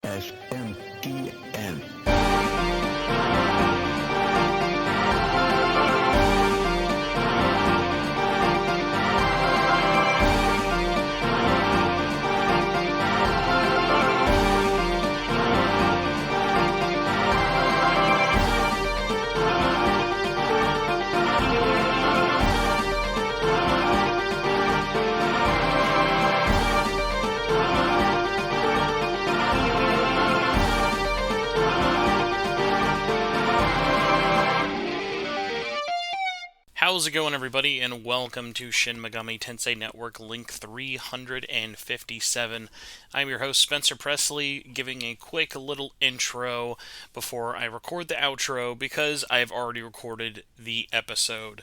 SMTN. How's it going, everybody, and welcome to Shin Megami Tensei Network Link 357. I'm your host, Spencer Presley, giving a quick little intro before I record the outro because I've already recorded the episode.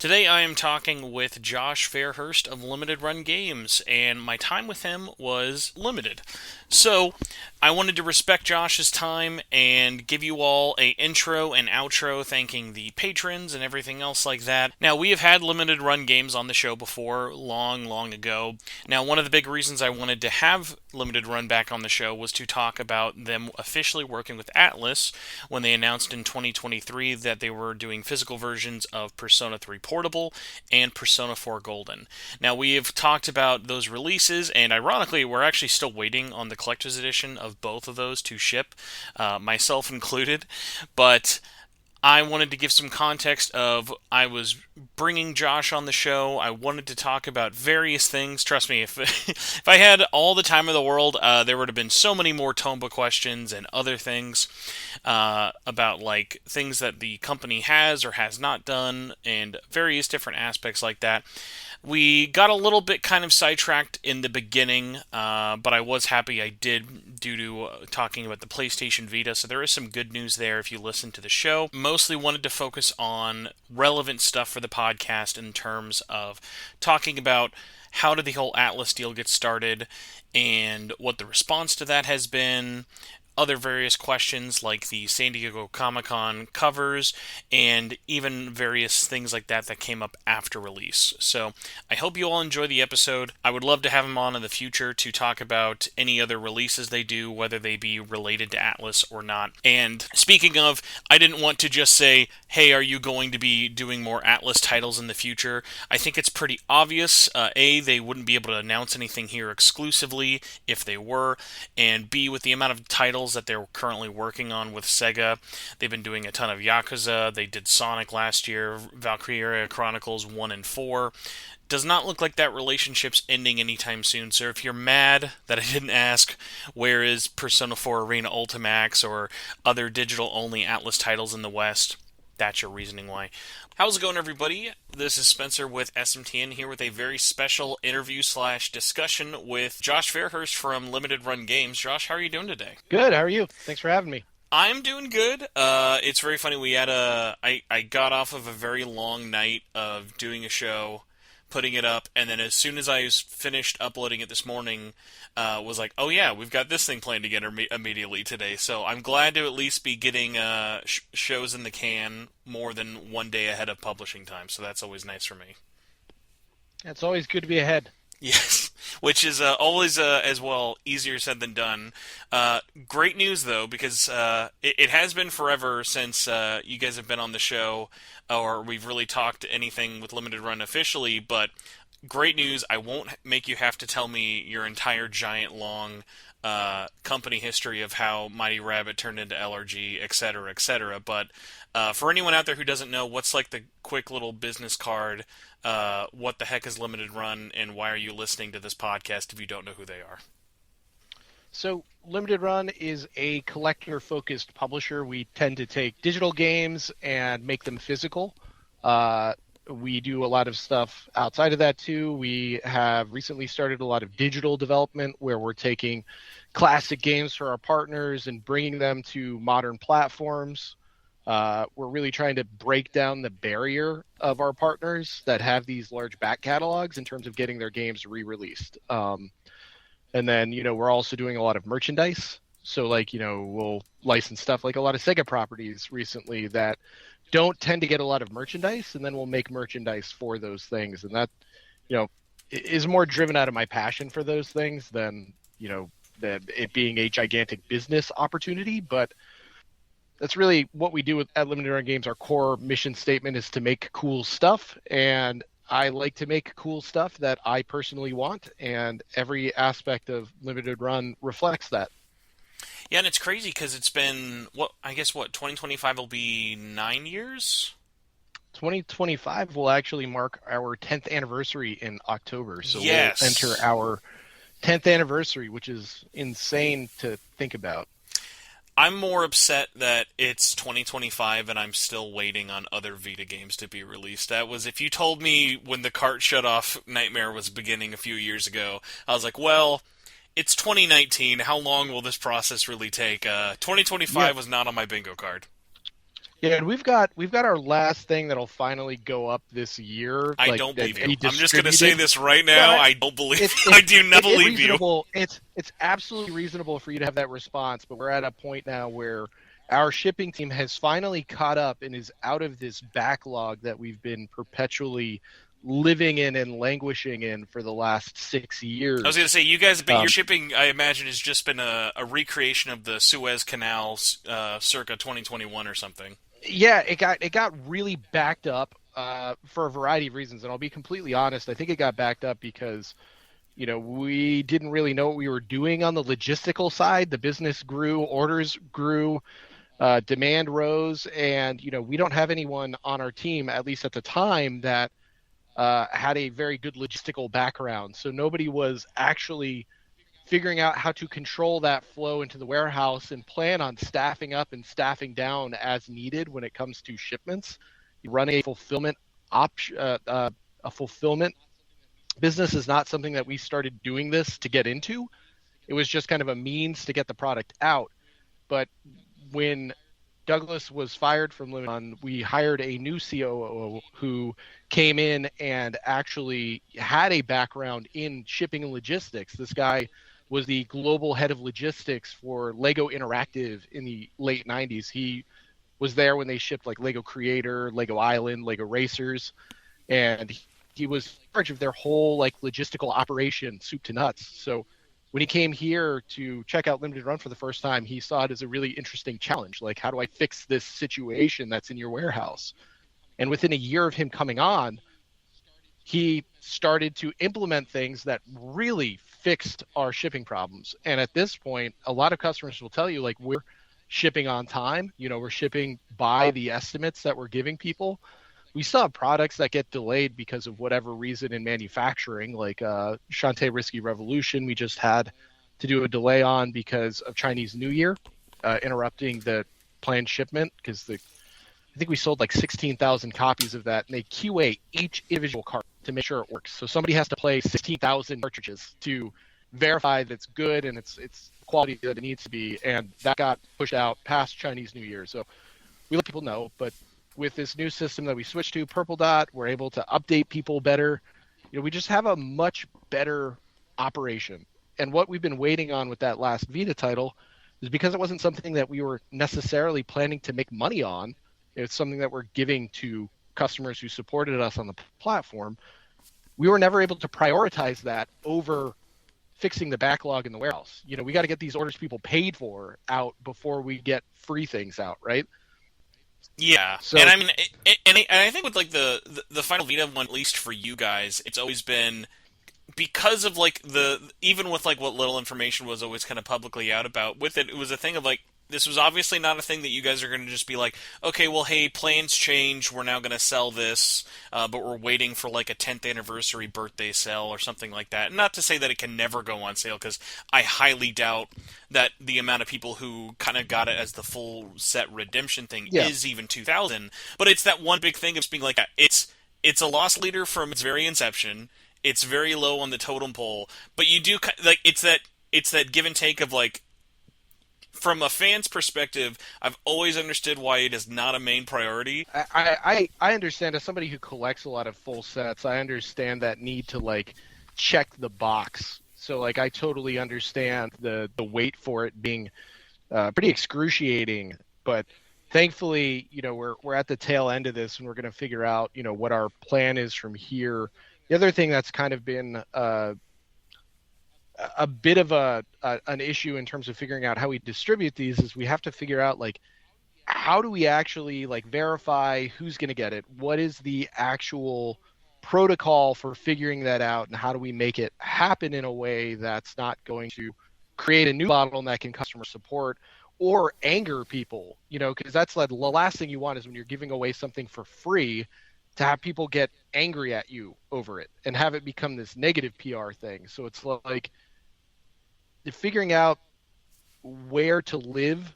Today I am talking with Josh Fairhurst of Limited Run Games, and my time with him was limited. So, I wanted to respect Josh's time and give you all an intro and outro thanking the patrons and everything else like that. Now, we have had Limited Run Games on the show before, long ago. Now, one of the big reasons I wanted to have Limited Run back on the show was to talk about them officially working with Atlus when they announced in 2023 that they were doing physical versions of Persona 3 Portable and Persona 4 Golden. Now, we have talked about those releases, and ironically, we're actually still waiting on the collector's edition of both of those to ship, myself included, but I wanted to give some context of I was bringing Josh on the show. I wanted to talk about various things. Trust me, if I had all the time in the world, there would have been so many more Tomba questions and other things about like things that the company has or has not done and various different aspects like that. We got a little bit kind of sidetracked in the beginning, but I was happy I did due to talking about the PlayStation Vita, so there is some good news there if you listen to the show. Mostly wanted to focus on relevant stuff for the podcast in terms of talking about how did the whole Atlus deal get started and what the response to that has been, other various questions like the San Diego Comic-Con covers, and even various things like that that came up after release. So I hope you all enjoy the episode. I would love to have him on in the future to talk about any other releases they do, whether they be related to Atlus or not. And speaking of, I didn't want to just say, hey, are you going to be doing more Atlus titles in the future? I think it's pretty obvious. A, they wouldn't be able to announce anything here exclusively if they were, and B, with the amount of titles that they're currently working on with Sega. They've been doing a ton of Yakuza. They did Sonic last year, Valkyria Chronicles 1 and 4. Does not look like that relationship's ending anytime soon, so if you're mad that I didn't ask where is Persona 4 Arena Ultimax or other digital-only Atlus titles in the West, that's your reasoning why. How's it going, everybody? This is Spencer with SMTN here with a very special interview/discussion with Josh Fairhurst from Limited Run Games. Josh, how are you doing today? Good, how are you? Thanks for having me. I'm doing good. It's very funny. I got off of a very long night of doing a show, putting it up, and then as soon as I finished uploading it this morning, was like, oh yeah, we've got this thing planned again immediately today. So I'm glad to at least be getting shows in the can more than one day ahead of publishing time. So that's always nice for me. It's always good to be ahead. Yes, which is always as well easier said than done. Great news though, because it has been forever since you guys have been on the show, or we've really talked anything with Limited Run officially. But great news! I won't make you have to tell me your entire giant long company history of how Mighty Rabbit turned into LRG, etc., etc. But for anyone out there who doesn't know, what's like the quick little business card? What the heck is Limited Run, and why are you listening to this podcast if you don't know who they are? So, Limited Run is a collector-focused publisher. We tend to take digital games and make them physical. We do a lot of stuff outside of that, too. We have recently started a lot of digital development where we're taking classic games for our partners and bringing them to modern platforms. We're really trying to break down the barrier of our partners that have these large back catalogs in terms of getting their games re-released. And then, we're also doing a lot of merchandise. So, we'll license stuff like a lot of Sega properties recently that don't tend to get a lot of merchandise, and then we'll make merchandise for those things. And that, is more driven out of my passion for those things than, it being a gigantic business opportunity, but that's really what we do at Limited Run Games. Our core mission statement is to make cool stuff, and I like to make cool stuff that I personally want, and every aspect of Limited Run reflects that. Yeah, and it's crazy because it's been, 2025 will be 9 years? 2025 will actually mark our 10th anniversary in October, so we'll enter Yes. our 10th anniversary, which is insane to think about. I'm more upset that it's 2025 and I'm still waiting on other Vita games to be released. That was, if you told me when the cart shut off Nightmare was beginning a few years ago, I was like, well, it's 2019. How long will this process really take? Yeah, 2025 was not on my bingo card. yeah, and we've got our last thing that'll finally go up this year, I like don't that believe you. be I'm just going to say distributed. this right now. Yeah, I don't believe it's I it's do not it's believe you. reasonable. It's absolutely reasonable for you to have that response, but we're at a point now where our shipping team has finally caught up and is out of this backlog that we've been perpetually living in and languishing in for the last 6 years. I was going to say, you guys, but your Um, shipping, I imagine, has just been a recreation of the Suez Canal circa 2021 or something. yeah, it got really backed up for a variety of reasons, and I'll be completely honest. I think it got backed up because we didn't really know what we were doing on the logistical side. The business grew, orders grew, demand rose, and we don't have anyone on our team, at least at the time, that had a very good logistical background. So nobody was actually figuring out how to control that flow into the warehouse and plan on staffing up and staffing down as needed when it comes to shipments. You run a a fulfillment business is not something that we started doing this to get into. It was just kind of a means to get the product out. But when Douglas was fired from Limited, we hired a new COO who came in and actually had a background in shipping and logistics. This guy was the global head of logistics for Lego Interactive in the late 90s. He was there when they shipped like Lego Creator, Lego Island, Lego Racers, and he was in charge of their whole like logistical operation, soup to nuts. So when he came here to check out Limited Run for the first time, he saw it as a really interesting challenge. Like, how do I fix this situation that's in your warehouse? And within a year of him coming on, he started to implement things that really fixed our shipping problems. And at this point, a lot of customers will tell you, like, we're shipping on time. We're shipping by the estimates that we're giving people. We still have products that get delayed because of whatever reason in manufacturing, like Shantae Risky Revolution, we just had to do a delay on because of Chinese New Year, interrupting the planned shipment because I think we sold like 16,000 copies of that, and they QA each individual cart to make sure it works. So somebody has to play 16,000 cartridges to verify that it's good and it's quality that it needs to be, and that got pushed out past Chinese New Year. So we let people know, but with this new system that we switched to, Purple Dot, we're able to update people better. We just have a much better operation. And what we've been waiting on with that last Vita title is because it wasn't something that we were necessarily planning to make money on. It's something that we're giving to customers who supported us on the platform. We were never able to prioritize that over fixing the backlog in the warehouse. We got to get these orders people paid for out before we get free things out, right? Yeah, So and I mean, and I think with like the final Vita one, at least for you guys, it's always been because of like even with like what little information was always kind of publicly out about with it, it was a thing of like this was obviously not a thing that you guys are going to just be like, okay, well, hey, plans change, we're now going to sell this, but we're waiting for like a 10th anniversary birthday sale or something like that. Not to say that it can never go on sale, because I highly doubt that the amount of people who kind of got it as the full set redemption thing yeah, is even 2,000. But it's that one big thing of just being like, it's a loss leader from its very inception. It's very low on the totem pole, but you do like it's that give and take of like from a fan's perspective, I've always understood why it is not a main priority. I understand as somebody who collects a lot of full sets, I understand that need to like check the box. So like I totally understand the wait for it being pretty excruciating, but thankfully, we're at the tail end of this and we're going to figure out, what our plan is from here. The other thing that's kind of been a bit of an issue in terms of figuring out how we distribute these is we have to figure out like how do we actually like verify who's going to get it? What is the actual protocol for figuring that out, and how do we make it happen in a way that's not going to create a new bottleneck in customer support or anger people? Because that's like the last thing you want is when you're giving away something for free to have people get angry at you over it and have it become this negative PR thing. So it's like figuring out where to live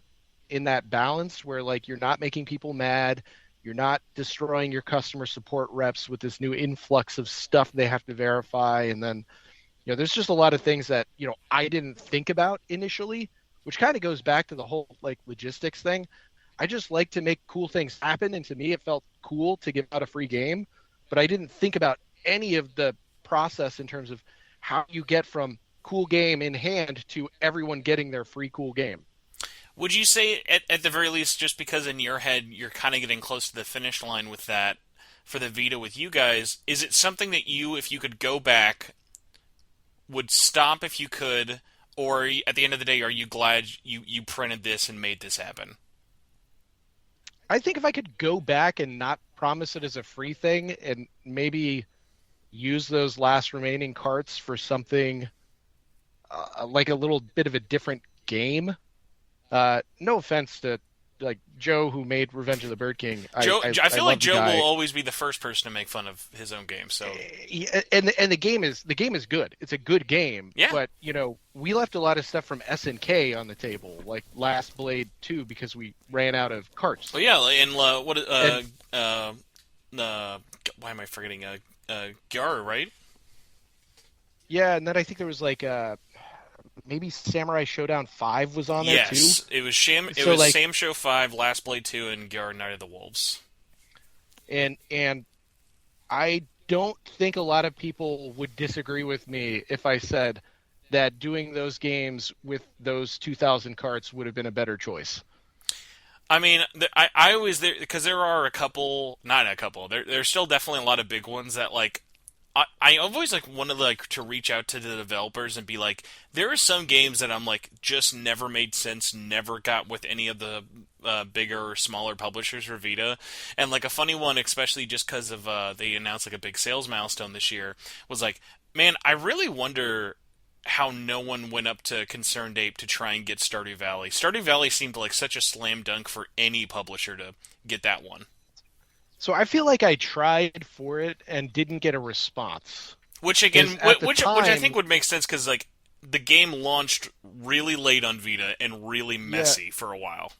in that balance where like you're not making people mad, you're not destroying your customer support reps with this new influx of stuff they have to verify. And then there's just a lot of things that I didn't think about initially, which kind of goes back to the whole like logistics thing. I just like to make cool things happen, and to me it felt cool to give out a free game, but I didn't think about any of the process in terms of how you get from cool game in hand to everyone getting their free cool game. Would you say, at the very least, just because in your head you're kind of getting close to the finish line with that for the Vita with you guys, is it something that you, if you could go back, would stop if you could, or at the end of the day, are you glad you printed this and made this happen? I think if I could go back and not promise it as a free thing and maybe use those last remaining carts for something like a little bit of a different game. No offense to like Joe who made Revenge of the Bird King. Joe, I feel like love the Joe guy. will always be the first person to make fun of his own game. So And the game is good. It's a good game. yeah, But we left a lot of stuff from SNK on the table, like Last Blade 2, because we ran out of carts. well, yeah, and what And why am I forgetting? Gyar, right? yeah, and then I think there was like maybe Samurai Showdown 5 was on there too. Yes, it was Shim. It So was like Sam Show 5, Last Blade 2, and Gyar Night of the Wolves. and I don't think a lot of people would disagree with me if I said that doing those games with those 2,000 carts would have been a better choice. I mean, I always because there are a couple, not a couple. There's still definitely a lot of big ones that like. I always like wanted like to reach out to the developers and be like, there are some games that I'm like just never made sense, never got with any of the bigger or smaller publishers for Vita, and like a funny one, especially just because of they announced like a big sales milestone this year, was like, man, I really wonder how no one went up to Concerned Ape to try and get Stardew Valley. Stardew Valley seemed like such a slam dunk for any publisher to get that one. So I feel like I tried for it and didn't get a response. Which again, Because at the which I think time, would make sense because like the game launched really late on Vita and really yeah, messy for a while.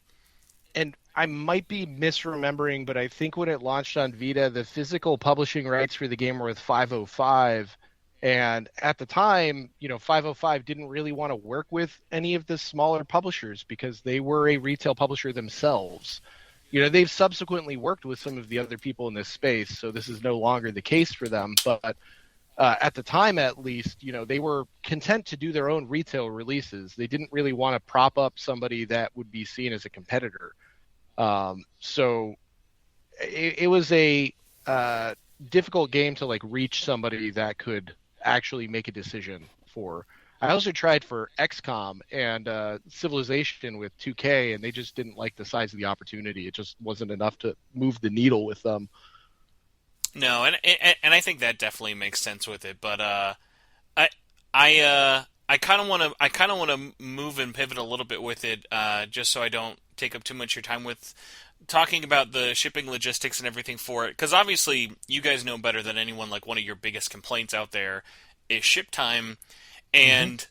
and I might be misremembering, but I think when it launched on Vita, the physical publishing rights for the game were with 505. And at the time, 505 didn't really want to work with any of the smaller publishers because they were a retail publisher themselves. They've subsequently worked with some of the other people in this space, so this is no longer the case for them. But at the time, at least, they were content to do their own retail releases. They didn't really want to prop up somebody that would be seen as a competitor. So it was a difficult game to like reach somebody that could actually make a decision for. I also tried for XCOM and Civilization with 2K, and they just didn't like the size of the opportunity. It just wasn't enough to move the needle with them. No, and I think that definitely makes sense with it. But I kind of want to move and pivot a little bit with it, just so I don't take up too much of your time with talking about the shipping logistics and everything for it. Because obviously, you guys know better than anyone. Like one of your biggest complaints out there is ship time, Mm-hmm. and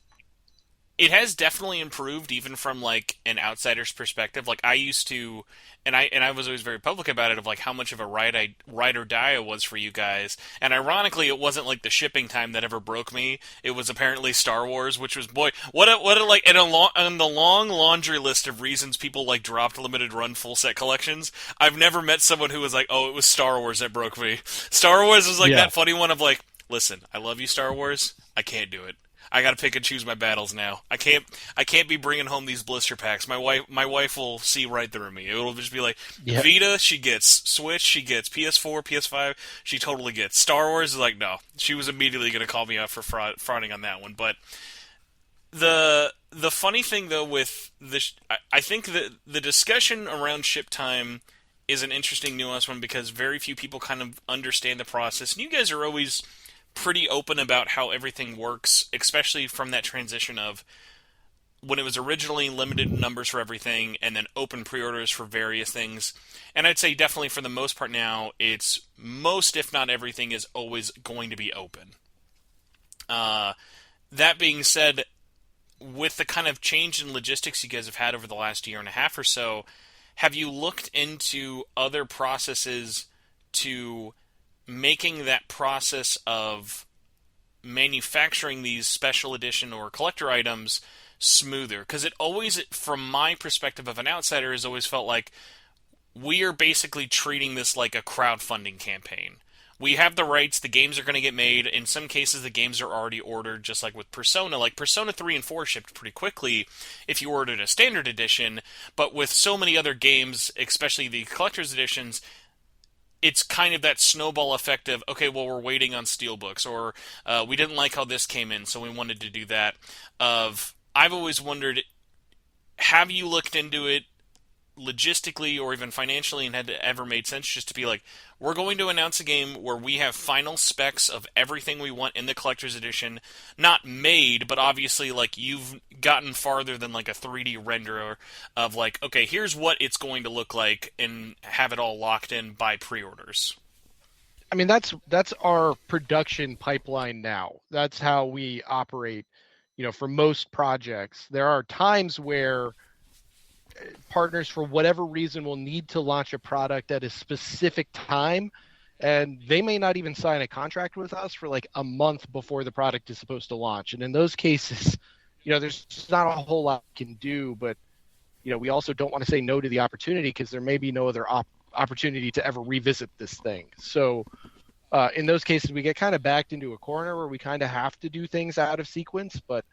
it has definitely improved even from like an outsider's perspective. Like I used to, and I was always very public about it of like how much of a ride or die I was for you guys. And ironically, it wasn't like the shipping time that ever broke me. It was apparently Star Wars, which was boy, what a like on the long laundry list of reasons people like dropped limited run full set collections. I've never met someone who was like, oh, it was Star Wars that broke me. Star Wars is like Yeah. that funny one of like, listen, I love you, Star Wars. I can't do it. I gotta pick and choose my battles now. I can't be bringing home these blister packs. My wife will see right through me. It will just be like Yeah. Vita, she gets Switch, she gets PS4, PS5, she totally gets. Star Wars is like no. She was immediately gonna call me out for frauding on that one. But The funny thing though with I think that the discussion around ship time is an interesting nuanced one because very few people kind of understand the process, and you guys are always pretty open about how everything works, especially from that transition of when it was originally limited numbers for everything and then open pre-orders for various things. And I'd say definitely for the most part now, it's most, if not everything, is always going to be open. Uh, that being said, with the kind of change in logistics you guys have had over the last year and a half or so, have you looked into other processes to making that process of manufacturing these special edition or collector items smoother? Because it always, from my perspective of an outsider, has always felt like we are basically treating this like a crowdfunding campaign. We have the rights, the games are going to get made. In some cases, the games are already ordered, just like with Persona. Like, Persona 3 and 4 shipped pretty quickly if you ordered a standard edition, but with so many other games, especially the collector's editions, it's kind of that snowball effect of, okay, well, we're waiting on steelbooks, or we didn't like how this came in, so we wanted to do that. I've always wondered, have you looked into it logistically or even financially, and had it ever made sense just to be like, we're going to announce a game where we have final specs of everything we want in the collector's edition, not made, but obviously like you've gotten farther than like a 3D renderer of like, okay, here's what it's going to look like, and have it all locked in by pre-orders. I mean, that's our production pipeline now. That's how we operate. For most projects, there are times where partners, for whatever reason, will need to launch a product at a specific time, and they may not even sign a contract with us for like a month before the product is supposed to launch. And in those cases, there's just not a whole lot we can do. But we also don't want to say no to the opportunity because there may be no other opportunity to ever revisit this thing. So in those cases, we get kind of backed into a corner where we kind of have to do things out of sequence. But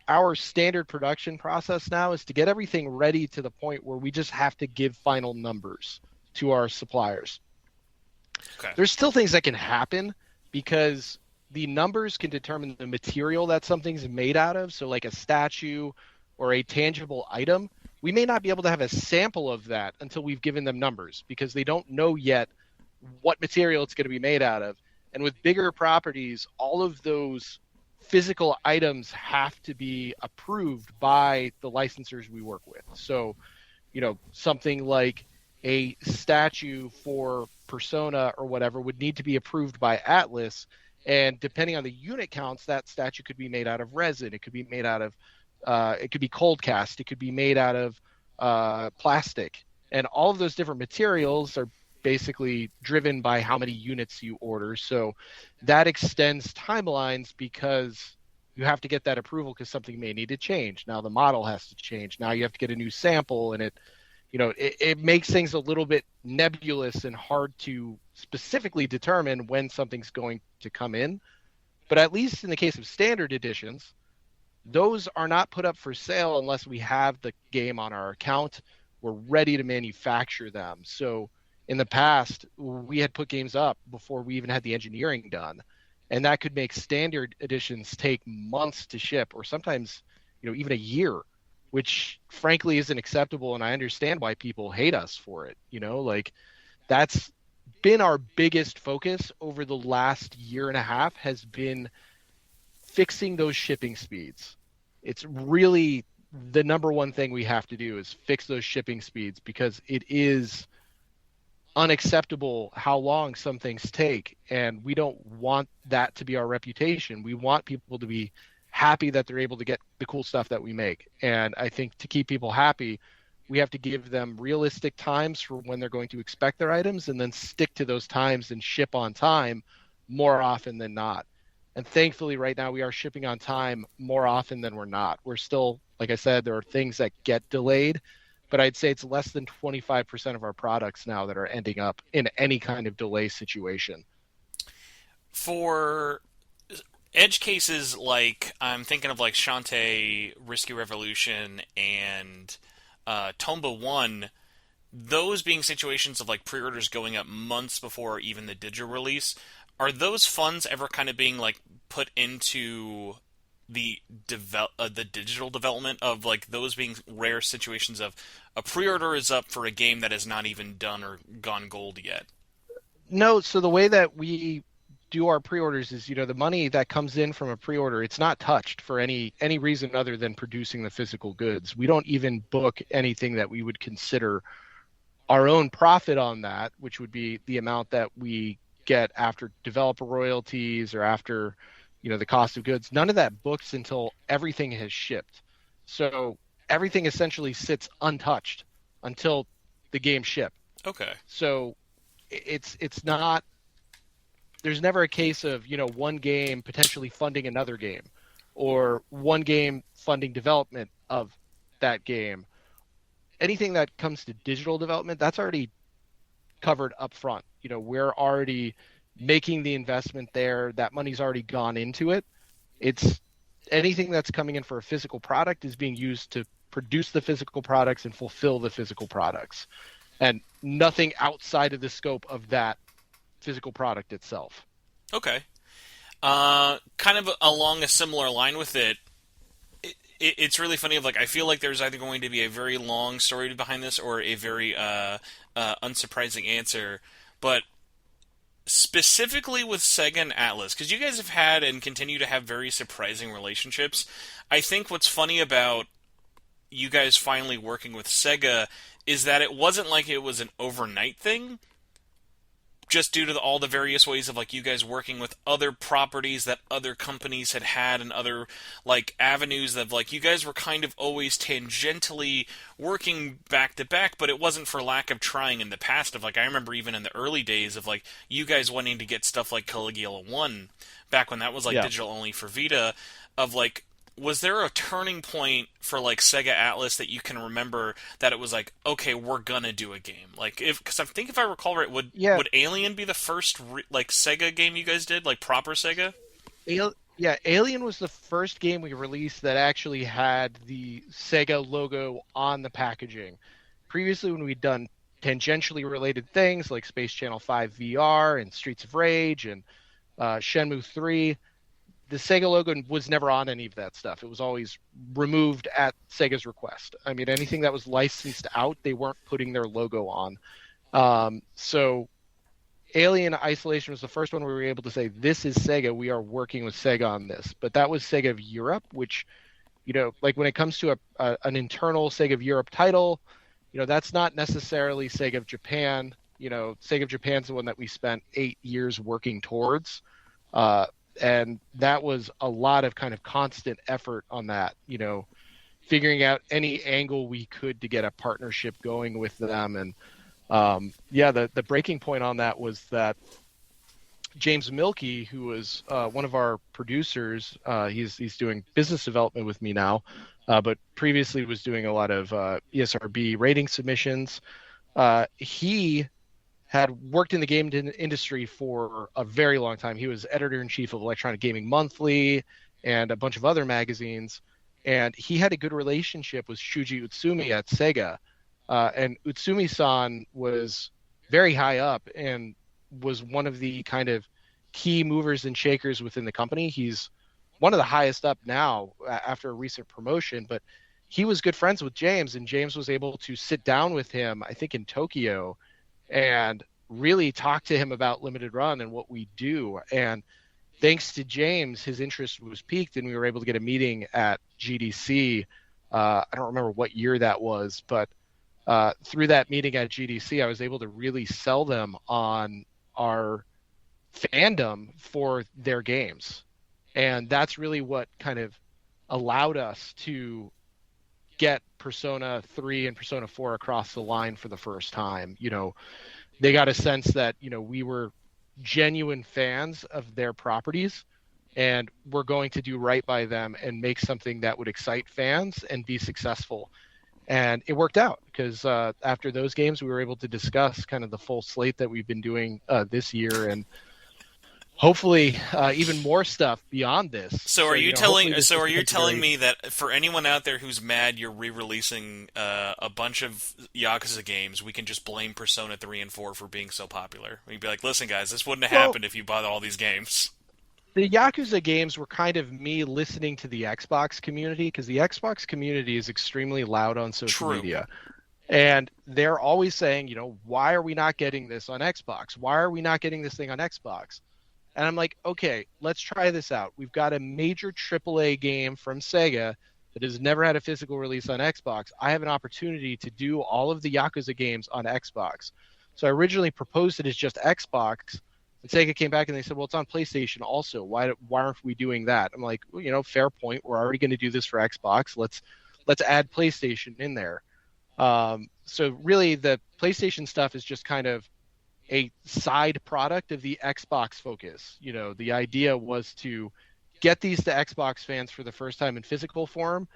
our standard production process now is to get everything ready to the point where we just have to give final numbers to our suppliers. Okay. There's still things that can happen because the numbers can determine the material that something's made out of. So like a statue or a tangible item, we may not be able to have a sample of that until we've given them numbers because they don't know yet what material it's going to be made out of. And with bigger properties, all of those physical items have to be approved by the licensors we work with. So, something like a statue for Persona or whatever would need to be approved by Atlus. And depending on the unit counts, that statue could be made out of resin. It could be made out of, it could be cold cast. It could be made out of plastic. And all of those different materials are basically driven by how many units you order. So that extends timelines because you have to get that approval because something may need to change. Now the model has to change. Now you have to get a new sample, and it makes things a little bit nebulous and hard to specifically determine when something's going to come in. But at least in the case of standard editions, those are not put up for sale unless we have the game on our account. We're ready to manufacture them. So in the past, we had put games up before we even had the engineering done, and that could make standard editions take months to ship, or sometimes, even a year, which frankly isn't acceptable. And I understand why people hate us for it. Like that's been our biggest focus over the last year and a half, has been fixing those shipping speeds. It's really the number one thing we have to do is fix those shipping speeds, because it is unacceptable how long some things take, and we don't want that to be our reputation. We want people to be happy that they're able to get the cool stuff that we make. And I think to keep people happy, we have to give them realistic times for when they're going to expect their items, and then stick to those times and ship on time more often than not. And thankfully right now we are shipping on time more often than we're not. We're still, like I said, there are things that get delayed, but I'd say it's less than 25% of our products now that are ending up in any kind of delay situation. For edge cases, like I'm thinking of like Shantae, Risky Revolution, and Tomba 1, those being situations of like pre-orders going up months before even the digital release, are those funds ever kind of being like put into the digital development of like those being rare situations of a pre-order is up for a game that is not even done or gone gold yet. No, so the way that we do our pre-orders is, the money that comes in from a pre-order, it's not touched for any reason other than producing the physical goods. We don't even book anything that we would consider our own profit on that, which would be the amount that we get after developer royalties or after, the cost of goods. None of that books until everything has shipped. So everything essentially sits untouched until the game ship. Okay. So it's not, there's never a case of, one game potentially funding another game or one game funding development of that game. Anything that comes to digital development, that's already covered up front. We're already making the investment there. That money's already gone into it. It's anything that's coming in for a physical product is being used to produce the physical products and fulfill the physical products, and nothing outside of the scope of that physical product itself. Okay. Kind of along a similar line with it, it's really funny. Of like, I feel like there's either going to be a very long story behind this or a very unsurprising answer. But specifically with Sega and Atlus, because you guys have had and continue to have very surprising relationships. I think what's funny about you guys finally working with Sega is that it wasn't like it was an overnight thing, just due to all the various ways of like you guys working with other properties that other companies had and other like avenues of like you guys were kind of always tangentially working back to back, but it wasn't for lack of trying in the past. Of like I remember even in the early days of like you guys wanting to get stuff like Caligula 1 back when that was like Yeah. digital only for Vita, of like was there a turning point for like Sega Atlus that you can remember that it was like, okay, we're gonna do a game? Like, because I think if I recall right, Yeah. would Alien be the first like Sega game you guys did, like proper Sega? Yeah, Alien was the first game we released that actually had the Sega logo on the packaging. Previously, when we'd done tangentially related things like Space Channel 5 VR and Streets of Rage and Shenmue 3, the Sega logo was never on any of that stuff. It was always removed at Sega's request. I mean, anything that was licensed out, they weren't putting their logo on. So Alien Isolation was the first one where we were able to say, this is Sega. We are working with Sega on this. But that was Sega of Europe, which, like when it comes to an internal Sega of Europe title, that's not necessarily Sega of Japan. Sega of Japan's the one that we spent 8 years working towards. And that was a lot of kind of constant effort on that, figuring out any angle we could to get a partnership going with them. And the breaking point on that was that James Milkey, who was one of our producers, he's doing business development with me now, but previously was doing a lot of ESRB rating submissions. He had worked in the game industry for a very long time. He was editor-in-chief of Electronic Gaming Monthly and a bunch of other magazines, and he had a good relationship with Shuji Utsumi at Sega. And Utsumi-san was very high up and was one of the kind of key movers and shakers within the company. He's one of the highest up now after a recent promotion, but he was good friends with James, and James was able to sit down with him, I think in Tokyo, and really talk to him about Limited Run and what we do. And thanks to James, his interest was piqued, and we were able to get a meeting at GDC. I don't remember what year that was, but through that meeting at GDC, I was able to really sell them on our fandom for their games. And that's really what kind of allowed us to get Persona 3 and Persona 4 across the line for the first time. They got a sense that, we were genuine fans of their properties, and we're going to do right by them and make something that would excite fans and be successful. And it worked out because after those games, we were able to discuss kind of the full slate that we've been doing this year, and hopefully even more stuff beyond this. So are you telling? hopefully this So just are you becomes telling very- me that for anyone out there who's mad you're re-releasing a bunch of Yakuza games, we can just blame Persona 3 and 4 for being so popular? We'd be like, listen, guys, this wouldn't have Well, happened if you bought all these games. the Yakuza games were kind of me listening to the Xbox community because the Xbox community is extremely loud on social True. media. And they're always saying, why are we not getting this on Xbox? Why are we not getting this thing on Xbox? And I'm like, okay, let's try this out. We've got a major AAA game from Sega that has never had a physical release on Xbox. I have an opportunity to do all of the Yakuza games on Xbox. So I originally proposed it as just Xbox, and Sega came back and they said, well, it's on PlayStation also. Why aren't we doing that? I'm like, well, fair point. We're already going to do this for Xbox. Let's add PlayStation in there. So really, the PlayStation stuff is just kind of a side product of the Xbox focus. The idea was to get these to Xbox fans for the first time in physical form,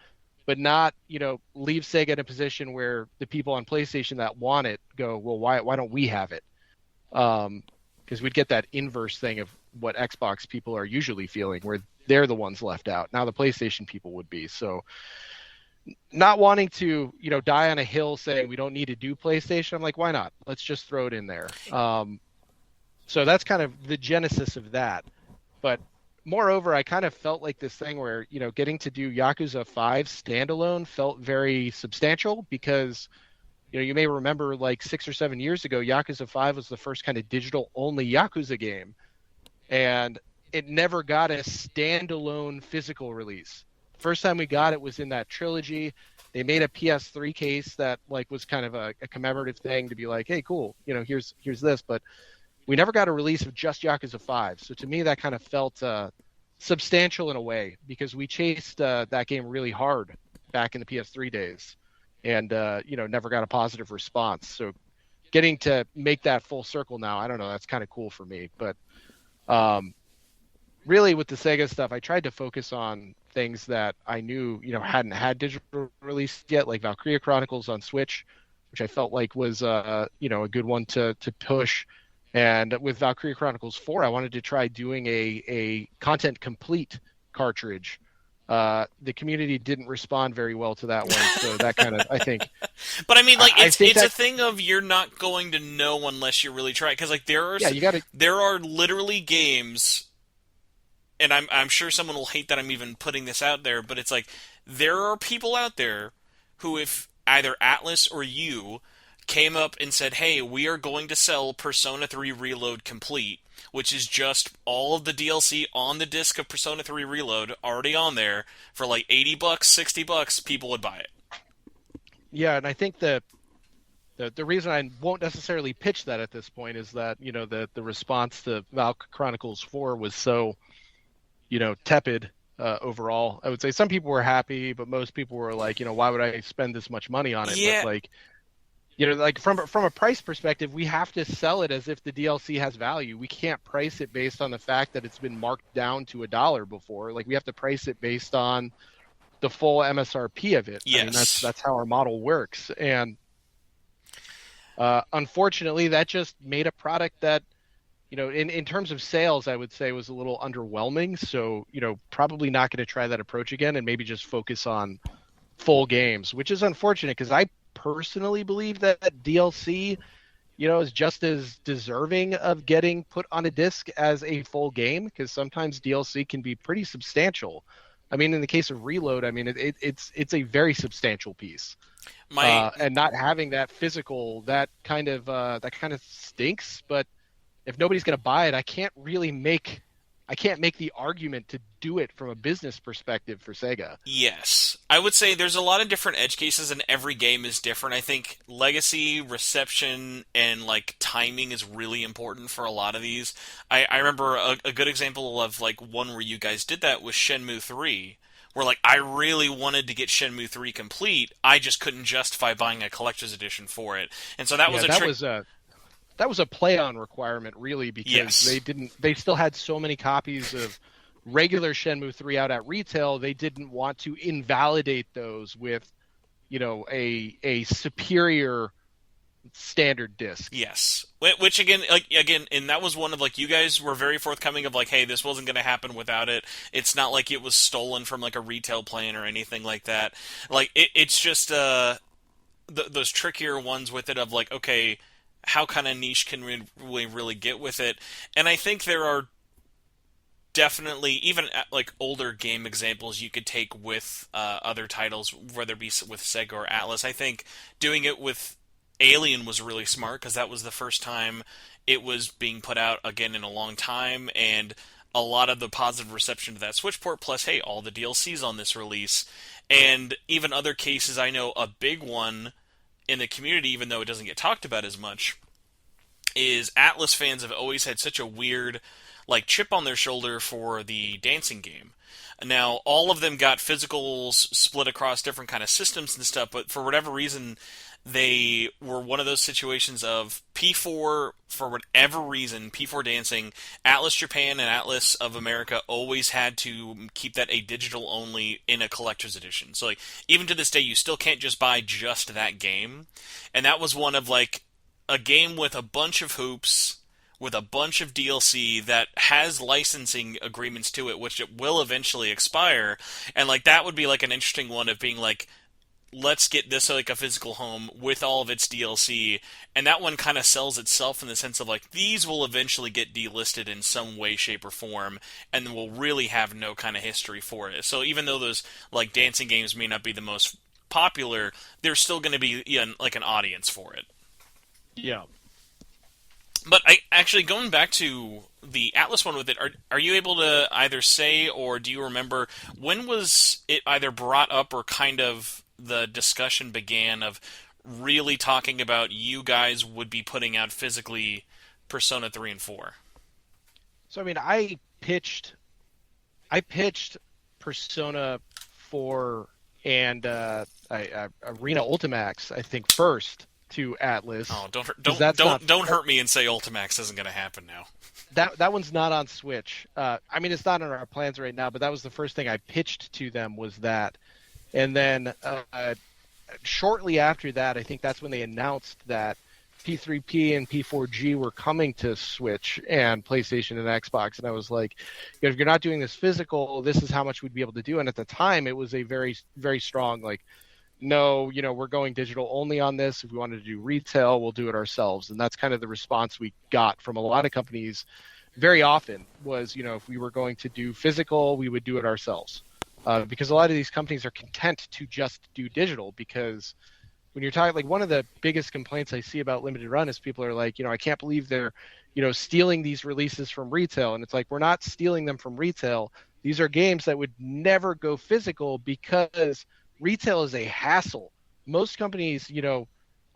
but not, leave Sega in a position where the people on PlayStation that want it go, well, why don't we have it? Because we'd get that inverse thing of what Xbox people are usually feeling, where they're the ones left out. Now the PlayStation people would be. So not wanting to, die on a hill saying we don't need to do PlayStation. I'm like, why not? Let's just throw it in there. So that's kind of the genesis of that. But moreover, I kind of felt like this thing where, getting to do Yakuza 5 standalone felt very substantial because, you may remember like 6 or 7 years ago, Yakuza 5 was the first kind of digital only Yakuza game. And it never got a standalone physical release. First time we got it was in that trilogy. They made a PS3 case that was kind of a commemorative thing to be like, hey, cool, here's this. But we never got a release of just Yakuza 5. So to me, that kind of felt substantial in a way because we chased that game really hard back in the PS3 days and, never got a positive response. So getting to make that full circle now, I don't know, that's kind of cool for me. But really with the Sega stuff, I tried to focus on things that I knew, hadn't had digital release yet, like Valkyria Chronicles on Switch, which I felt like was, a good one to push. And with Valkyria Chronicles 4, I wanted to try doing a content complete cartridge. The community didn't respond very well to that one, so that kind of, I think. But I mean, it's that, a thing of you're not going to know unless you really try. Because you got to. there are literally games, and I'm sure someone will hate that I'm even putting this out there, but it's like there are people out there who, if either Atlus or you came up and said, hey, we are going to sell Persona 3 Reload Complete, which is just all of the DLC on the disc of Persona 3 Reload already on there for like $80, $60, people would buy it. Yeah, and I think the reason I won't necessarily pitch that at this point is that, the response to Valk Chronicles 4 was so, tepid overall. I would say some people were happy, but most people were like, why would I spend this much money on it? Yeah. But from a price perspective, we have to sell it as if the DLC has value. We can't price it based on the fact that it's been marked down to $1 before. We have to price it based on the full MSRP of it. Yes. I mean, that's how our model works. And unfortunately, that just made a product that, in terms of sales, I would say was a little underwhelming. So, probably not going to try that approach again and maybe just focus on full games, which is unfortunate because I personally believe that DLC, is just as deserving of getting put on a disc as a full game because sometimes DLC can be pretty substantial. I mean, in the case of Reload, I mean, it's a very substantial piece. And not having that physical, that kind of stinks. But if nobody's going to buy it, I can't make the argument to do it from a business perspective for Sega. Yes. I would say there's a lot of different edge cases and every game is different. I think legacy, reception, and timing is really important for a lot of these. I remember a good example of one where you guys did that was Shenmue 3. Where I really wanted to get Shenmue 3 complete, I just couldn't justify buying a collector's edition for it. And so that was a trick. That was a play-on requirement, really, because yes. they still had so many copies of regular Shenmue 3 out at retail. They didn't want to invalidate those with, a superior standard disc. Yes. Which again, and that was one of you guys were very forthcoming of hey, this wasn't going to happen without it. It's not like it was stolen from a retail plane or anything like that. It's just those trickier ones with it of okay, how kind of niche can we really get with it? And I think there are definitely, even like older game examples you could take with other titles, whether it be with Sega or Atlus. I think doing it with Alien was really smart because that was the first time it was being put out again in a long time, and a lot of the positive reception to that Switch port. Plus, hey, all the DLCs on this release, and even other cases. I know a big one in the community, even though it doesn't get talked about as much, is Atlus fans have always had such a weird like chip on their shoulder for the dancing game. Now, all of them got physicals split across different kind of systems and stuff, but for whatever reason, they were one of those situations of P4, for whatever reason, P4 dancing, Atlus Japan and Atlus of America always had to keep that a digital only in a collector's edition. So, like, even to this day, you still can't just buy just that game. And that was one of, like, a game with a bunch of hoops, with a bunch of DLC that has licensing agreements to it, which it will eventually expire. And like that would be like an interesting one of being like, let's get this like a physical home with all of its DLC. And that one kind of sells itself in the sense of like these will eventually get delisted in some way, shape, or form, and will really have no kind of history for it. So even though those like dancing games may not be the most popular, there's still going to be like an audience for it. Yeah. But I actually going back to the Atlas one with it, are you able to either say or do you remember when was it either brought up or kind of the discussion began of really talking about you guys would be putting out physically Persona 3 and 4? So I mean, I pitched Persona 4 and Arena Ultimax, I think, first to Atlus. Oh, Because that's not don't hurt me and say Ultimax isn't going to happen now. that one's not on Switch. I mean, it's not in our plans right now, but that was the first thing I pitched to them was that. And then shortly after that, I think that's when they announced that P3P and P4G were coming to Switch and PlayStation and Xbox. And I was like, if you're not doing this physical, this is how much we'd be able to do. And at the time, it was a very, very strong, like, no, we're going digital only on this. If we wanted to do retail, we'll do it ourselves. And that's kind of the response we got from a lot of companies very often was, if we were going to do physical, we would do it ourselves. Because a lot of these companies are content to just do digital because when you're talking, like one of the biggest complaints I see about limited run is people are like, I can't believe they're, stealing these releases from retail. And it's like, we're not stealing them from retail. These are games that would never go physical because retail is a hassle. Most companies,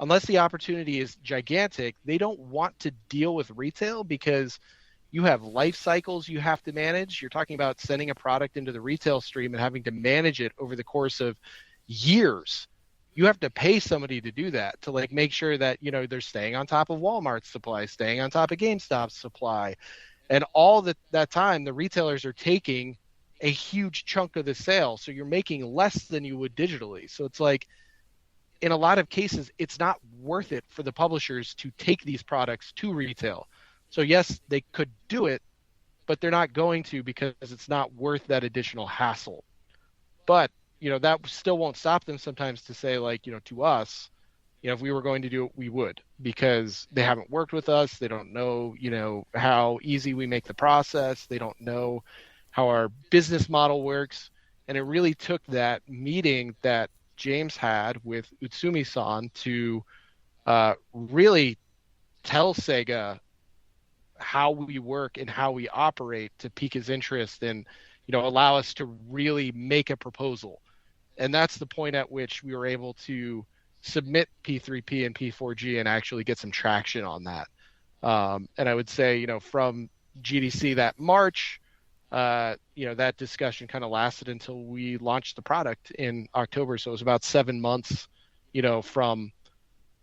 unless the opportunity is gigantic, they don't want to deal with retail because you have life cycles you have to manage. You're talking about sending a product into the retail stream and having to manage it over the course of years. You have to pay somebody to do that, to like make sure that, they're staying on top of Walmart's supply, staying on top of GameStop's supply. And all that time, the retailers are taking a huge chunk of the sale. So you're making less than you would digitally. So it's like, in a lot of cases, it's not worth it for the publishers to take these products to retail. So yes, they could do it, but they're not going to because it's not worth that additional hassle. But, that still won't stop them sometimes to say like, to us, if we were going to do it, we would, because they haven't worked with us. They don't know, how easy we make the process. They don't know how our business model works. And it really took that meeting that James had with Utsumi-san to really tell Sega how we work and how we operate to pique his interest and, allow us to really make a proposal. And that's the point at which we were able to submit P3P and P4G and actually get some traction on that. And I would say, from GDC that March, that discussion kind of lasted until we launched the product in October. So it was about 7 months, from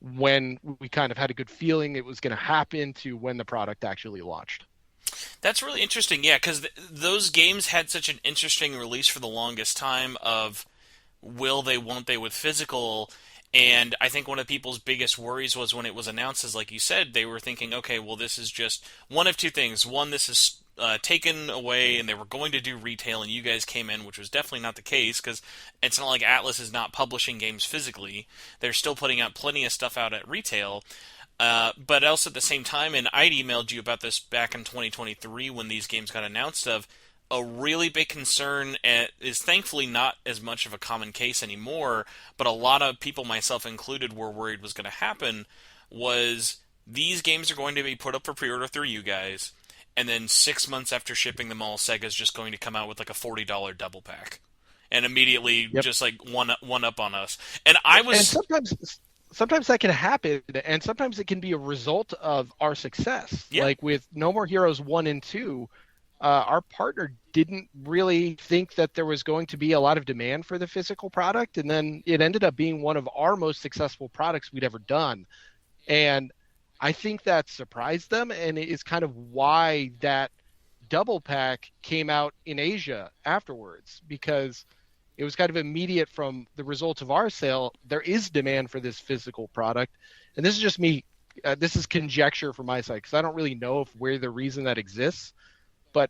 when we kind of had a good feeling it was going to happen to when the product actually launched. That's really interesting, yeah, because those games had such an interesting release for the longest time of will they, won't they with physical. And I think one of people's biggest worries was when it was announced, is like you said, they were thinking, okay, well, this is just one of two things. One, this is taken away and they were going to do retail and you guys came in, which was definitely not the case because it's not like Atlus is not publishing games physically. They're still putting out plenty of stuff out at retail. But also at the same time, and I'd emailed you about this back in 2023 when these games got announced of, a really big concern is thankfully not as much of a common case anymore, but a lot of people, myself included, were worried was going to happen was these games are going to be put up for pre-order through you guys, and then 6 months after shipping them all, Sega's just going to come out with like a $40 double pack, and immediately Yep. just like one up on us. And I And was sometimes that can happen, and sometimes it can be a result of our success. yeah. Like with No More Heroes 1 and 2, our partner didn't really think that there was going to be a lot of demand for the physical product, and then it ended up being one of our most successful products we'd ever done. And I think that surprised them, and it is kind of why that double pack came out in Asia afterwards, because it was kind of immediate from the results of our sale. There is demand for this physical product, and this is just me. This is conjecture from my side because I don't really know if where the reason that exists. But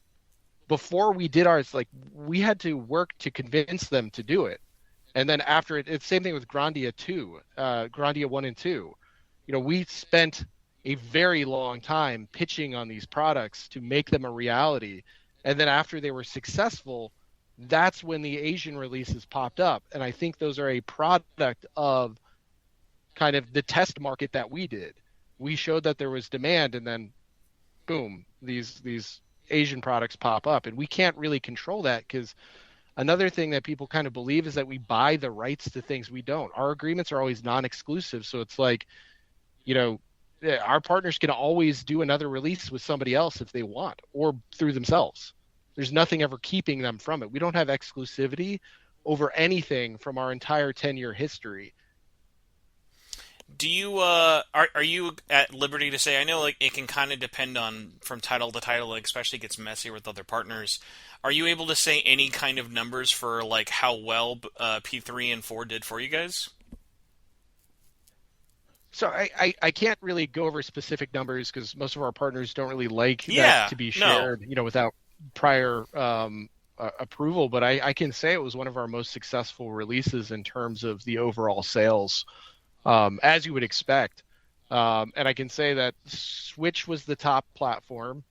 before we did ours, like we had to work to convince them to do it, and then after it's same thing with Grandia 2, Grandia 1 and 2. You know, we spent a very long time pitching on these products to make them a reality, and then after they were successful, that's when the Asian releases popped up. And I think those are a product of kind of the test market that we did. We showed that there was demand, and then boom, these Asian products pop up, and we can't really control that because another thing that people kind of believe is that we buy the rights to things we don't. Our agreements are always non-exclusive, so it's like, you know, our partners can always do another release with somebody else if they want, or through themselves. There's nothing ever keeping them from it. We don't have exclusivity over anything from our entire 10-year history. Do you are you at liberty to say? I know like it can kind of depend on from title to title, like especially gets messier with other partners. Are you able to say any kind of numbers for like how well P3 and 4 did for you guys? So I can't really go over specific numbers because most of our partners don't really like that Yeah, to be no. shared, you know, without prior approval. But I can say it was one of our most successful releases in terms of the overall sales, as you would expect. And I can say that Switch was the top platform,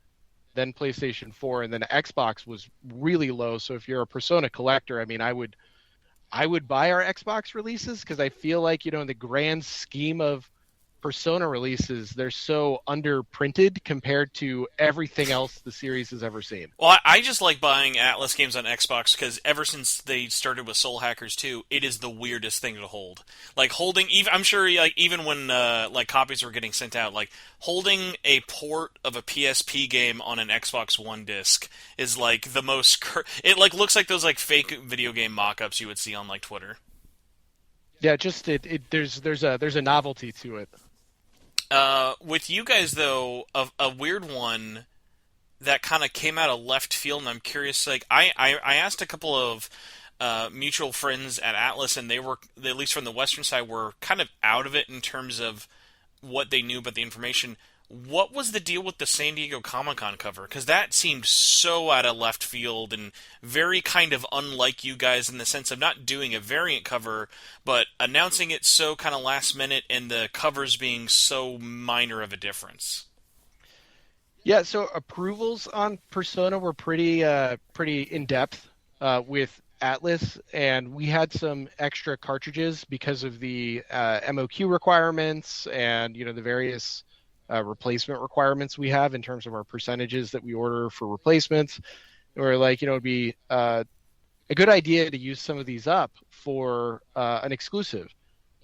then PlayStation 4, and then Xbox was really low. So if you're a Persona collector, I mean, I would buy our Xbox releases because I feel like, you know, in the grand scheme of Persona releases, they're so underprinted compared to everything else the series has ever seen. Well, I just like buying Atlus games on Xbox because ever since they started with Soul Hackers 2, it is the weirdest thing to hold. Like holding, even I'm sure, like even when like copies were getting sent out, like holding a port of a PSP game on an Xbox One disc is like the most. It like looks like those like fake video game mock-ups you would see on like Twitter. Yeah, just there's a novelty to it. With you guys though, a weird one that kind of came out of left field, and I'm curious. Like, I asked a couple of mutual friends at Atlus, and they were, at least from the Western side, were kind of out of it in terms of what they knew about the information. What was the deal with the San Diego Comic Con cover? Because that seemed so out of left field and very kind of unlike you guys in the sense of not doing a variant cover, but announcing it so kind of last minute and the covers being so minor of a difference. Yeah, so approvals on Persona were pretty in depth with Atlas, and we had some extra cartridges because of the MOQ requirements and, you know, the various replacement requirements we have in terms of our percentages that we order for replacements. Or like, you know, it'd be a good idea to use some of these up for an exclusive,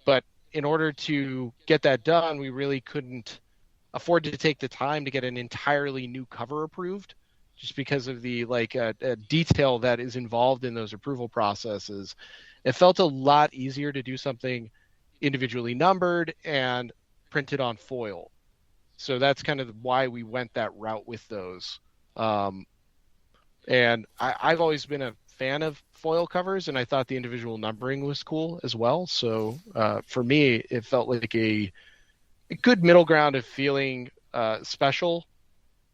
but in order to get that done, we really couldn't afford to take the time to get an entirely new cover approved just because of the detail that is involved in those approval processes. It felt a lot easier to do something individually numbered and printed on foil. So that's kind of why we went that route with those. And I've always been a fan of foil covers, and I thought the individual numbering was cool as well. So for me, it felt like a good middle ground of feeling special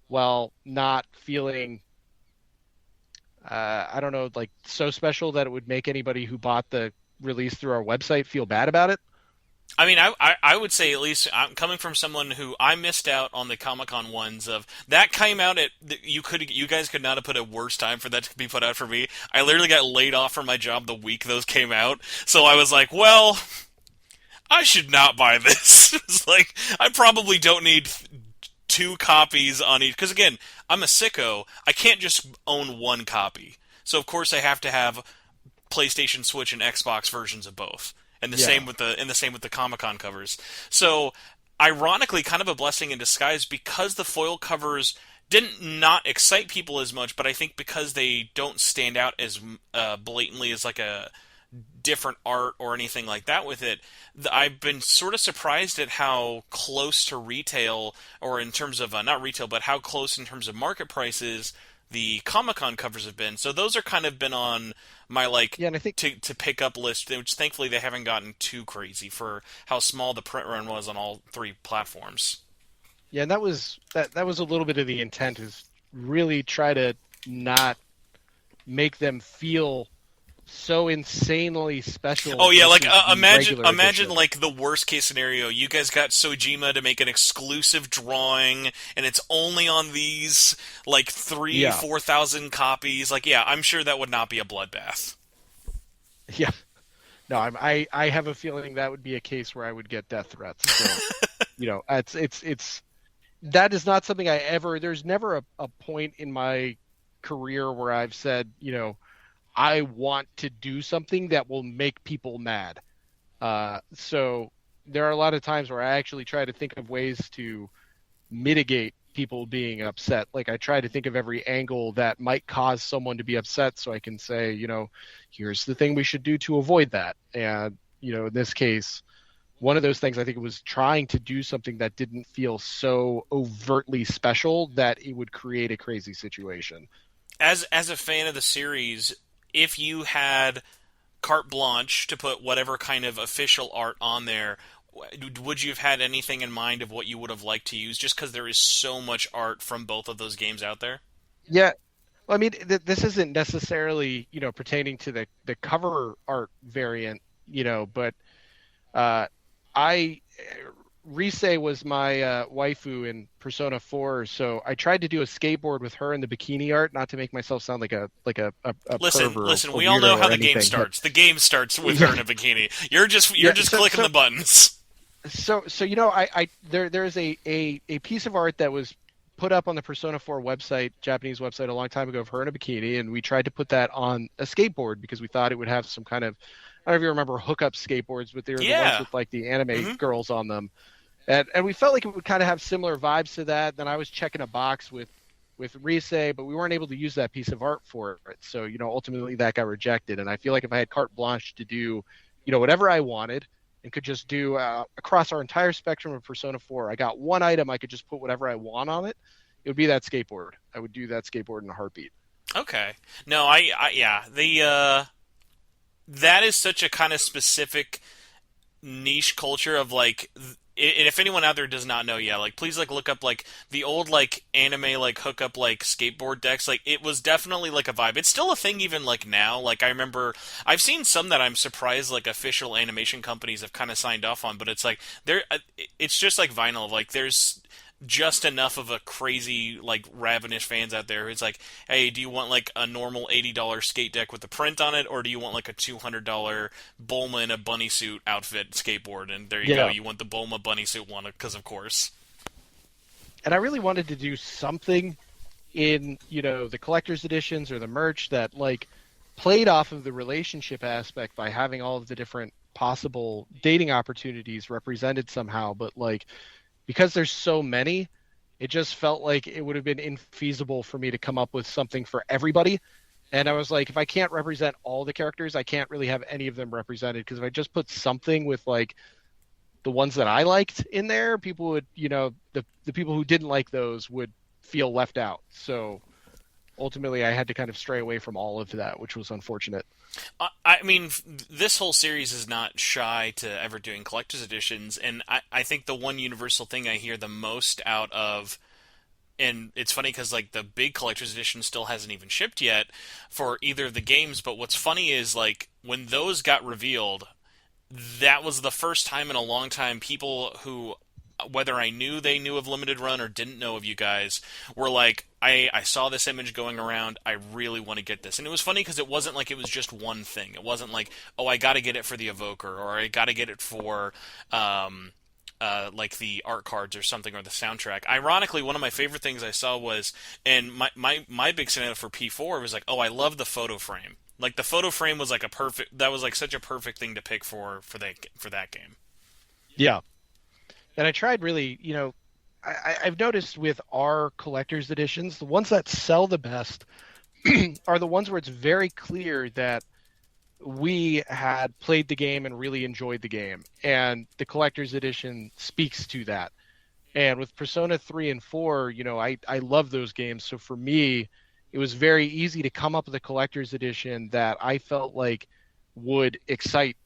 while not feeling, I don't know, like so special that it would make anybody who bought the release through our website feel bad about it. I mean, I would say, at least I'm coming from someone who I missed out on the Comic Con ones of that came out at you guys could not have put a worse time for that to be put out for me. I literally got laid off from my job the week those came out, so I was like, well, I should not buy this. It's like I probably don't need two copies on each, because again, I'm a sicko. I can't just own one copy, so of course I have to have PlayStation, Switch, and Xbox versions of both, and the Yeah. same with the Comic Con covers. So, ironically, kind of a blessing in disguise because the foil covers didn't not excite people as much, but I think because they don't stand out as blatantly as like a different art or anything like that with it, I've been sort of surprised at how close to retail, or in terms of not retail, but how close in terms of market prices the Comic Con covers have been. So those are kind of been on my like Yeah, and I think to pick up list, which thankfully they haven't gotten too crazy for how small the print run was on all three platforms. yeah, and that was a little bit of the intent is really try to not make them feel so insanely special Oh yeah, like versus the regular imagine edition. like the worst case scenario. You guys got Sojima to make an exclusive drawing, and it's only on these like three Yeah, 4,000 copies. Like yeah, I'm sure that would not be a bloodbath. yeah. No, I have a feeling that would be a case where I would get death threats. So, it's that is not something I ever. There's never a point in my career where I've said, I want to do something that will make people mad. So there are a lot of times where I actually try to think of ways to mitigate people being upset. Like I try to think of every angle that might cause someone to be upset so I can say, here's the thing we should do to avoid that. And, in this case, one of those things I think it was trying to do something that didn't feel so overtly special that it would create a crazy situation. As a fan of the series, if you had carte blanche to put whatever kind of official art on there, would you have had anything in mind of what you would have liked to use? Just because there is so much art from both of those games out there. Yeah. Well, I mean, this isn't necessarily, pertaining to the cover art variant, but uh, I Rise was my waifu in Persona 4, so I tried to do a skateboard with her in the bikini art, not to make myself sound like a perv Listen, or listen. a We all know weirdo how or the game anything, but starts. The game starts with her yeah, in a bikini. You're yeah. just So clicking the so buttons. so there's a piece of art that was put up on the Persona 4 website, Japanese website, a long time ago of her in a bikini, and we tried to put that on a skateboard because we thought it would have some kind of, I don't know if you remember hookup skateboards, but they were the ones Yeah. with like the anime Hmm. girls on them. And we felt like it would kind of have similar vibes to that. Then I was checking a box with Rise, but we weren't able to use that piece of art for it. So, ultimately that got rejected. And I feel like if I had carte blanche to do, whatever I wanted and could just do across our entire spectrum of Persona 4, I got one item I could just put whatever I want on it. It would be that skateboard. I would do that skateboard in a heartbeat. Okay. No, yeah. The that is such a kind of specific niche culture of like and if anyone out there does not know, yeah, like please like look up like the old like anime like hookup like skateboard decks. Like it was definitely like a vibe. It's still a thing even like now. Like I remember I've seen some that I'm surprised like official animation companies have kind of signed off on, but it's like there it's just like vinyl. Like there's just enough of a crazy like ravenous fans out there who's like, hey, do you want like a normal $80 skate deck with a print on it, or do you want like a $200 Bulma in a bunny suit outfit skateboard? And there you go, Yeah. you want the Bulma bunny suit one because of course. And I really wanted to do something in, the collector's editions or the merch that like played off of the relationship aspect by having all of the different possible dating opportunities represented somehow, but like because there's so many, it just felt like it would have been infeasible for me to come up with something for everybody. And I was like, if I can't represent all the characters, I can't really have any of them represented, because if I just put something with like the ones that I liked in there, people would, the people who didn't like those would feel left out. So ultimately, I had to kind of stray away from all of that, which was unfortunate. I mean, this whole series is not shy to ever doing collector's editions, and I think the one universal thing I hear the most out of, and it's funny because like the big collector's edition still hasn't even shipped yet for either of the games, but what's funny is like when those got revealed, that was the first time in a long time people who, whether I knew they knew of Limited Run or didn't know of you guys, were like, I saw this image going around. I really want to get this. And it was funny because it wasn't like it was just one thing. It wasn't like, oh, I got to get it for the Evoker, or I got to get it for like the art cards or something, or the soundtrack. Ironically, one of my favorite things I saw was, and my big scenario for P4 was like, oh, I love the photo frame. Like the photo frame was like a perfect. That was like such a perfect thing to pick for that game. Yeah. And I tried really, I've noticed with our collector's editions, the ones that sell the best are the ones where it's very clear that we had played the game and really enjoyed the game. And the collector's edition speaks to that. And with Persona 3 and 4, I love those games. So for me, it was very easy to come up with a collector's edition that I felt like would excite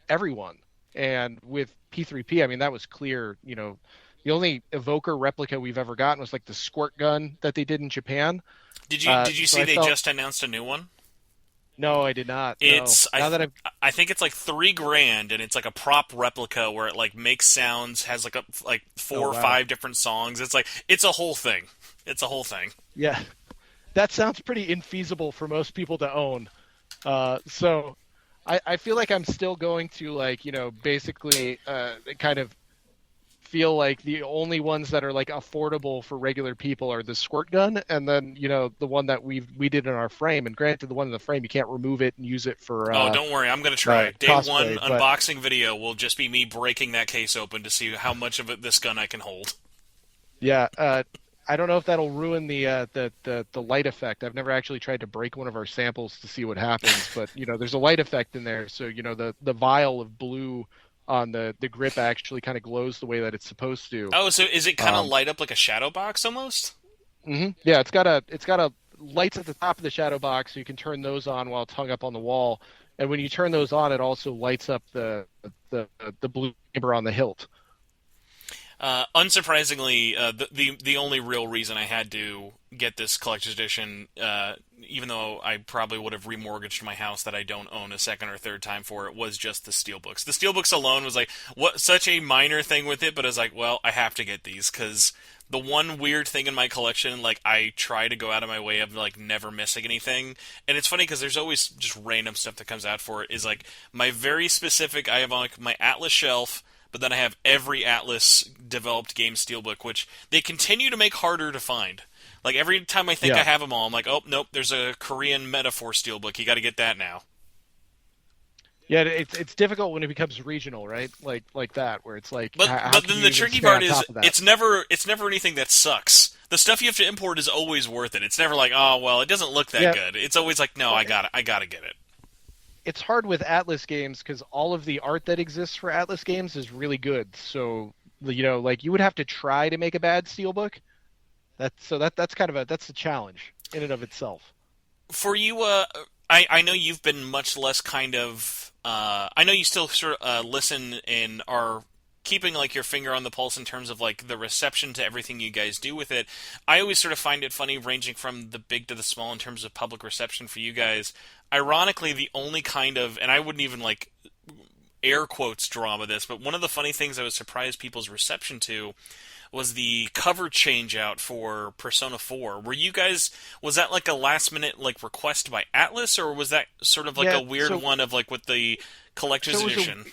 everyone. And with P3P, I mean, that was clear. The only Evoker replica we've ever gotten was like the squirt gun that they did in Japan. Did you So see I they felt, just announced a new one? no, I did not. No. It's Now that I've, I think it's like $3,000, and it's like a prop replica where it like makes sounds, has like oh four or wow, five different songs. It's like it's a whole thing. It's a whole thing. yeah, that sounds pretty infeasible for most people to own. So I feel like I'm still going to like, basically kind of feel like the only ones that are like affordable for regular people are the squirt gun, and then the one that we did in our frame. And granted, the one in the frame you can't remove it and use it for Oh, don't worry, I'm gonna try. Day one cosplay. But unboxing video will just be me breaking that case open to see how much of this gun I can hold. yeah, I don't know if that'll ruin the light effect. I've never actually tried to break one of our samples to see what happens, but there's a light effect in there, so the vial of blue on the grip actually kind of glows the way that it's supposed to. Oh, so is it kind of Um, light up like a shadow box almost? yeah, it's got a lights at the top of the shadow box, so you can turn those on while it's hung up on the wall. And when you turn those on, it also lights up the the blue chamber on the hilt. Unsurprisingly, the only real reason I had to get this collector's edition, even though I probably would have remortgaged my house that I don't own a second or third time for it, was just the steelbooks. The steelbooks alone was like what such a minor thing with it, but I was like, well, I have to get these because the one weird thing in my collection, like I try to go out of my way of like never missing anything, and it's funny because there's always just random stuff that comes out for it. Is like my very specific. I have like my Atlus shelf. But then I have every Atlus developed game steelbook, which they continue to make harder to find. Like every time I think I Yeah. have them all, I'm like, oh nope, there's a Korean Metaphor steelbook. You got to get that now. Yeah, it's difficult when it becomes regional, right? Like that, where it's like, But how but can then you the even tricky stay part on is top of that? it's never anything that sucks. The stuff you have to import is always worth it. It's never like, oh well, it doesn't look that Yeah, good. It's always like, no, I gotta get it. it's hard with Atlas games because all of the art that exists for Atlas games is really good. So like you would have to try to make a bad steelbook. That's kind of that's a challenge in and of itself. For you, I know you've been much less kind of. I know you still sort of listen and are keeping like your finger on the pulse in terms of like the reception to everything you guys do with it. I always sort of find it funny, ranging from the big to the small in terms of public reception for you guys. Ironically, the only kind of, and I wouldn't even like air quotes drama this, but one of the funny things I was surprised people's reception to was the cover change out for Persona 4. Were you guys was that like a last minute like request by Atlus, or was that sort of like a Yeah, weird one of like with the collector's so edition?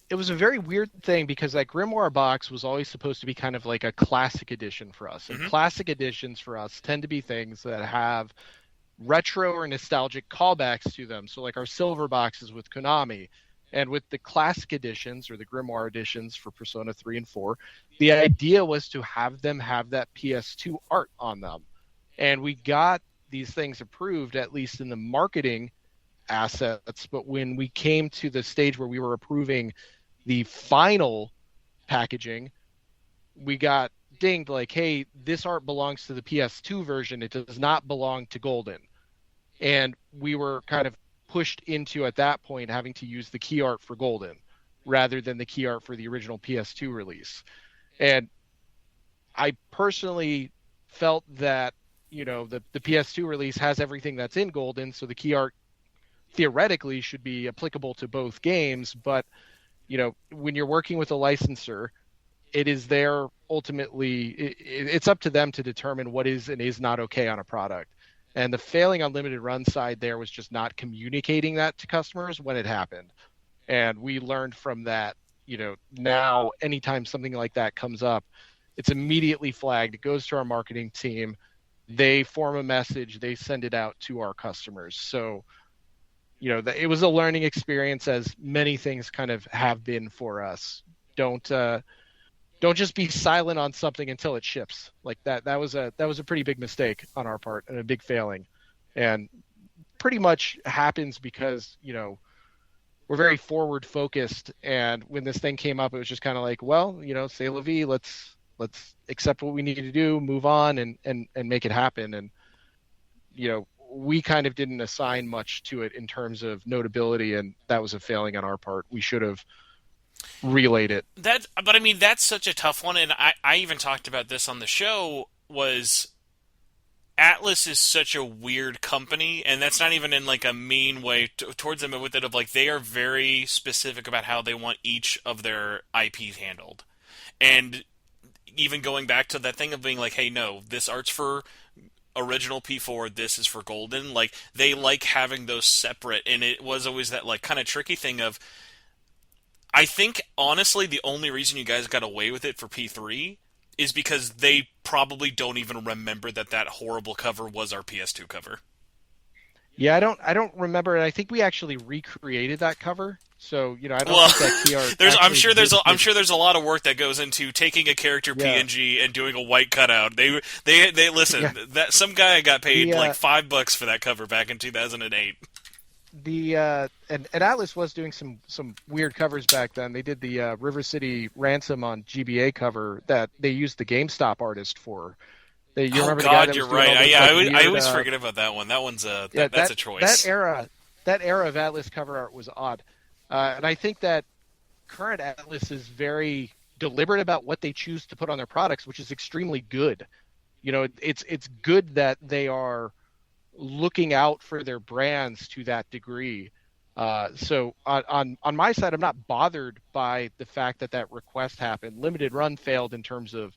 it was a very weird thing because that Grimoire box was always supposed to be kind of like a classic edition for us. And Hmm. classic editions for us tend to be things that have retro or nostalgic callbacks to them. So like our silver boxes with Konami. And with the classic editions or the Grimoire editions for Persona 3 and 4, the idea was to have them have that PS2 art on them. And we got these things approved, at least in the marketing assets. But when we came to the stage where we were approving the final packaging, we got dinged like, hey, this art belongs to the PS2 version. It does not belong to Golden. And we were kind of pushed into, at that point, having to use the key art for Golden rather than the key art for the original PS2 release. And I personally felt that, the PS2 release has everything that's in Golden, so the key art theoretically should be applicable to both games, but when you're working with a licensor, it is their ultimately it's up to them to determine what is and is not okay on a product. And the failing on limited run side there was just not communicating that to customers when it happened. And we learned from that, now anytime something like that comes up, it's immediately flagged. It goes to our marketing team. They form a message. They send it out to our customers. So, it was a learning experience, as many things kind of have been for us. Don't just be silent on something until it ships. Like that was a pretty big mistake on our part and a big failing, and pretty much happens because we're very forward focused. And when this thing came up, it was just kind of like, well, c'est la vie. Let's accept what we need to do, move on, and make it happen. And we kind of didn't assign much to it in terms of notability, and that was a failing on our part. We should have relayed it. But I mean, that's such a tough one, and I even talked about this on the show. Was Atlus is such a weird company, and that's not even in like a mean way towards them, with it of like they are very specific about how they want each of their IPs handled, and even going back to that thing of being like, hey, no, this art's for original P4, this is for Golden. Like they like having those separate, and it was always that like kind of tricky thing of. I think, honestly, the only reason you guys got away with it for P3 is because they probably don't even remember that horrible cover was our PS2 cover. Yeah, I don't remember, and I think we actually recreated that cover. So, I don't think that key art I'm sure there's a lot of work that goes into taking a character PNG and doing a white cutout. They listen, that some guy got paid like $5 for that cover back in 2008. And Atlus was doing some weird covers back then. They did the River City Ransom on GBA cover that they used the GameStop artist for. You remember the guy that you're was doing right. all those, I always forget about that one. That one's that's a choice. That era of Atlus cover art was odd, and I think that current Atlus is very deliberate about what they choose to put on their products, which is extremely good. It's good that they are looking out for their brands to that degree. So on my side, I'm not bothered by the fact that request happened. Limited Run failed in terms of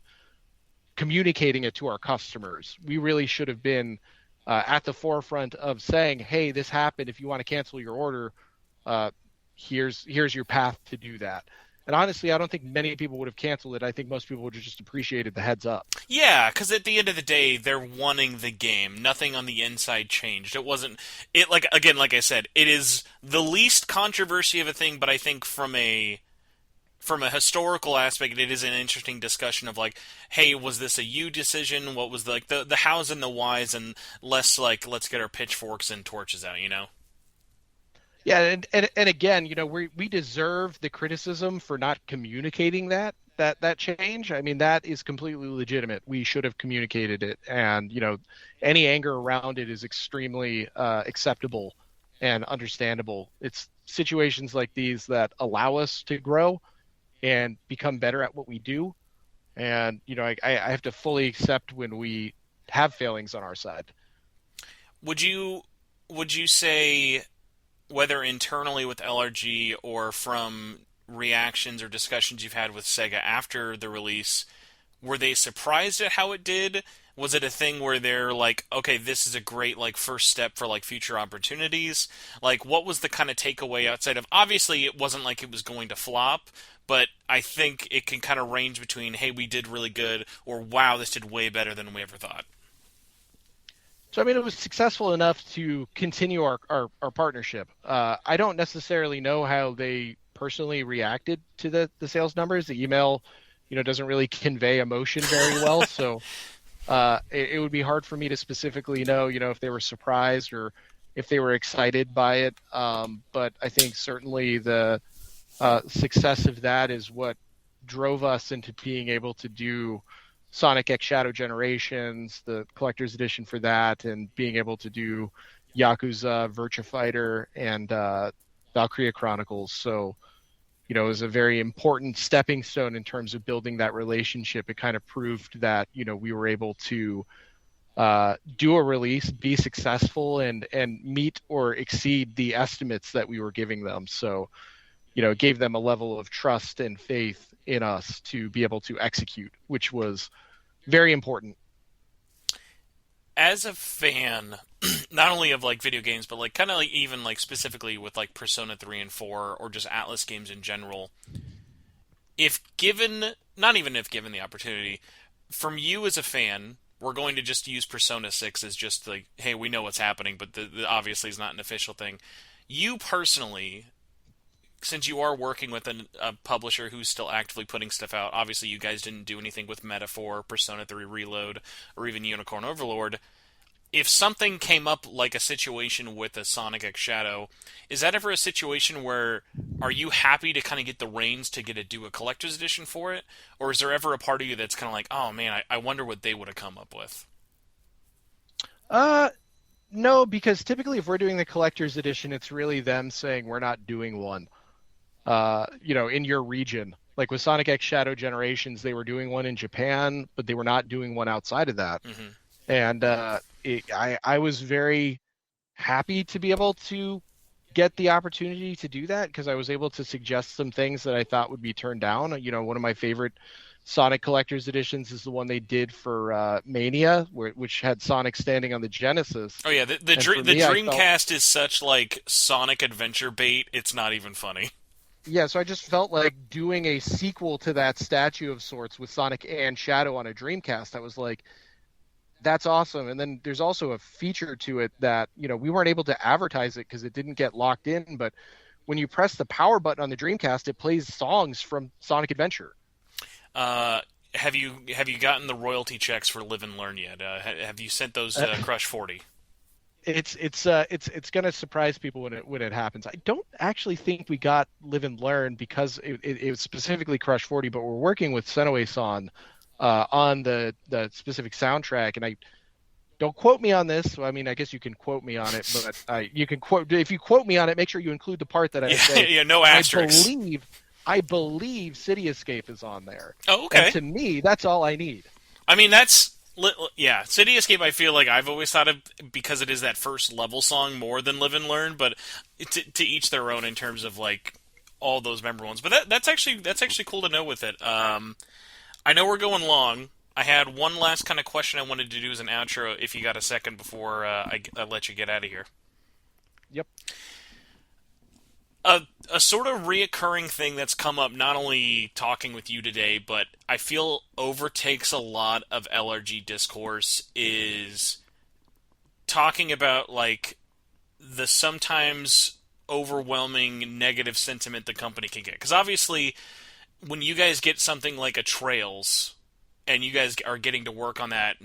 communicating it to our customers. We really should have been at the forefront of saying, hey, this happened. If you want to cancel your order, here's your path to do that. And honestly, I don't think many people would have canceled it. I think most people would have just appreciated the heads up. Yeah, because at the end of the day, they're wanting the game. Nothing on the inside changed. It wasn't... like I said, it is the least controversy of a thing, but I think from a historical aspect, it is an interesting discussion of like, hey, was this a you decision? What was the hows and the whys, and less like, let's get our pitchforks and torches out, Yeah, and again, we deserve the criticism for not communicating that change. I mean, that is completely legitimate. We should have communicated it, and any anger around it is extremely acceptable and understandable. It's situations like these that allow us to grow and become better at what we do. And I have to fully accept when we have failings on our side. Would you say, whether internally with LRG or from reactions or discussions you've had with Sega after the release, were they surprised at how it did? Was it a thing where they're like, okay, this is a great first step for future opportunities? What was the kind of takeaway outside of, obviously it wasn't like it was going to flop, but I think it can kind of range between, hey, we did really good, or wow, this did way better than we ever thought. So, I mean, it was successful enough to continue our partnership. I don't necessarily know how they personally reacted to the sales numbers. The email, doesn't really convey emotion very well. So it would be hard for me to specifically know, if they were surprised or if they were excited by it. But I think certainly the success of that is what drove us into being able to do Sonic X Shadow Generations, the collector's edition for that, and being able to do Yakuza, Virtua Fighter, and Valkyria Chronicles. So, it was a very important stepping stone in terms of building that relationship. It kind of proved that, we were able to do a release, be successful, and meet or exceed the estimates that we were giving them. So, it gave them a level of trust and faith in us to be able to execute, which was very important. As a fan, not only of like video games, but like kind of like even like specifically with like Persona 3 and 4 or just Atlus games in general, if given, not even if given the opportunity, from you as a fan, we're going to just use Persona 6 as just like, hey, we know what's happening, but the obviously is not an official thing. You personally, since you are working with a publisher who's still actively putting stuff out, obviously you guys didn't do anything with Metaphor, Persona 3 Reload, or even Unicorn Overlord. If something came up like a situation with a Sonic X Shadow, is that ever a situation where are you happy to kind of get the reins to do a collector's edition for it? Or is there ever a part of you that's kind of like, oh man, I wonder what they would have come up with? Uh, no, because typically if we're doing the collector's edition, it's really them saying we're not doing one. In your region. Like with Sonic X Shadow Generations, they were doing one in Japan, but they were not doing one outside of that. Mm-hmm. And I was very happy to be able to get the opportunity to do that because I was able to suggest some things that I thought would be turned down. One of my favorite Sonic Collector's Editions is the one they did for Mania, which had Sonic standing on the Genesis. Oh yeah, the Dreamcast is such like Sonic adventure bait. It's not even funny. Yeah, so I just felt like doing a sequel to that statue of sorts with Sonic and Shadow on a Dreamcast. I was like, that's awesome. And then there's also a feature to it that, we weren't able to advertise it because it didn't get locked in. But when you press the power button on the Dreamcast, it plays songs from Sonic Adventure. Have you gotten the royalty checks for Live and Learn yet? Have you sent those Crush 40? It's going to surprise people when it happens. I don't actually think we got Live and Learn because it was specifically Crush 40, but we're working with Senue-san on the specific soundtrack, and I don't quote me on this. So, I mean, I guess you can quote me on it, but you can quote if you quote me on it. Make sure you include the part that I say. Yeah, no asterisks. I believe City Escape is on there. Oh, okay. And to me, that's all I need. I mean, yeah, City Escape I feel like I've always thought of because it is that first level song more than Live and Learn, but to each their own in terms of like all those memorable ones. But that's actually cool to know with it. I know we're going long. I had one last kind of question I wanted to do as an outro if you got a second before I let you get out of here. Yep. A sort of reoccurring thing that's come up not only talking with you today, but I feel overtakes a lot of LRG discourse is talking about like the sometimes overwhelming negative sentiment the company can get. Because obviously, when you guys get something like a Trails, and you guys are getting to work on that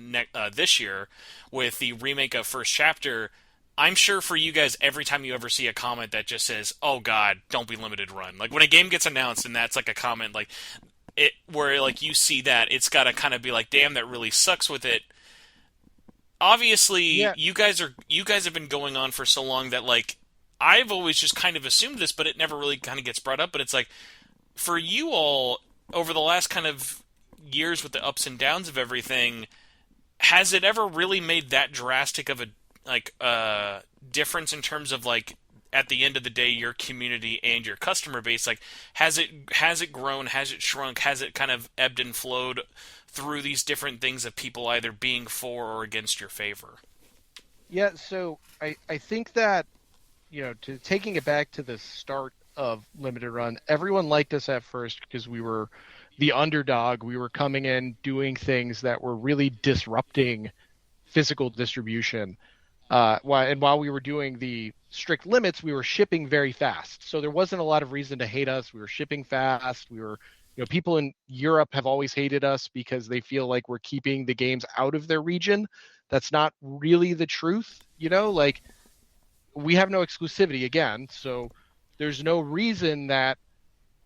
this year with the remake of First Chapter, I'm sure for you guys, every time you ever see a comment that just says, "Oh God, don't be limited run," like when a game gets announced and that's like a comment like it, where like you see that, it's got to kind of be like, "Damn, that really sucks." With it, obviously, yeah. you guys have been going on for so long that like I've always just kind of assumed this, but it never really kind of gets brought up. But it's like for you all over the last kind of years with the ups and downs of everything, has it ever really made that drastic of a difference in terms of like at the end of the day your community and your customer base? Like has it grown, has it shrunk, has it kind of ebbed and flowed through these different things of people either being for or against your favor? Yeah, so I think that to taking it back to the start of Limited Run, everyone liked us at first because we were the underdog. We were coming in doing things that were really disrupting physical distribution. While we were doing the strict limits, we were shipping very fast. So there wasn't a lot of reason to hate us. We were shipping fast. We were, people in Europe have always hated us because they feel like we're keeping the games out of their region. That's not really the truth. Like we have no exclusivity again. So there's no reason that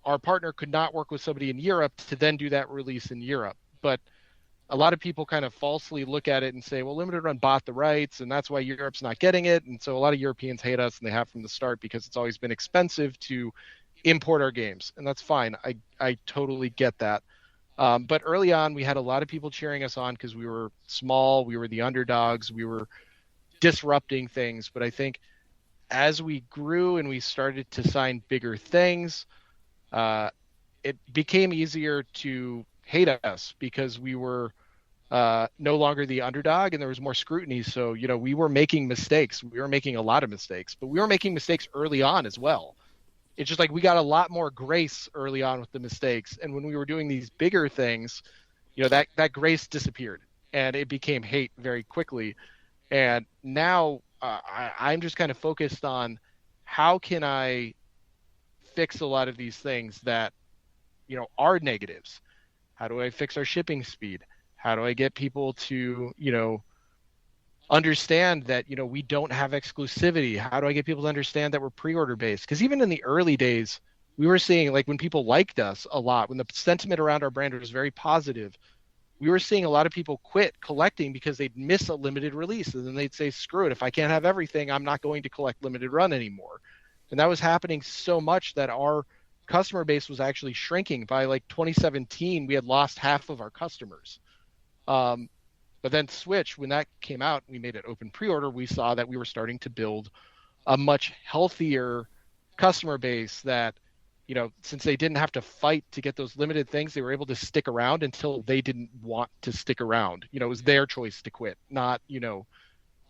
our partner could not work with somebody in Europe to then do that release in Europe. But a lot of people kind of falsely look at it and say, well, Limited Run bought the rights, and that's why Europe's not getting it. And so a lot of Europeans hate us, and they have from the start because it's always been expensive to import our games. And that's fine. I totally get that. But early on, we had a lot of people cheering us on because we were small, we were the underdogs, we were disrupting things. But I think as we grew and we started to sign bigger things, uh, it became easier to hate us because we were no longer the underdog and there was more scrutiny. So, we were making mistakes. We were making a lot of mistakes, but we were making mistakes early on as well. It's just like we got a lot more grace early on with the mistakes. And when we were doing these bigger things, that grace disappeared and it became hate very quickly. And now I'm just kind of focused on how can I fix a lot of these things that, are negatives. How do I fix our shipping speed? How do I get people to, understand that, we don't have exclusivity? How do I get people to understand that we're pre-order based? Because even in the early days, we were seeing like when people liked us a lot, when the sentiment around our brand was very positive, we were seeing a lot of people quit collecting because they'd miss a limited release. And then they'd say, screw it. If I can't have everything, I'm not going to collect limited run anymore. And that was happening so much that our customer base was actually shrinking. By like 2017, we had lost half of our customers. But then Switch, when that came out, we made it open pre-order. We saw that we were starting to build a much healthier customer base that, since they didn't have to fight to get those limited things, they were able to stick around until they didn't want to stick around. It was their choice to quit, not,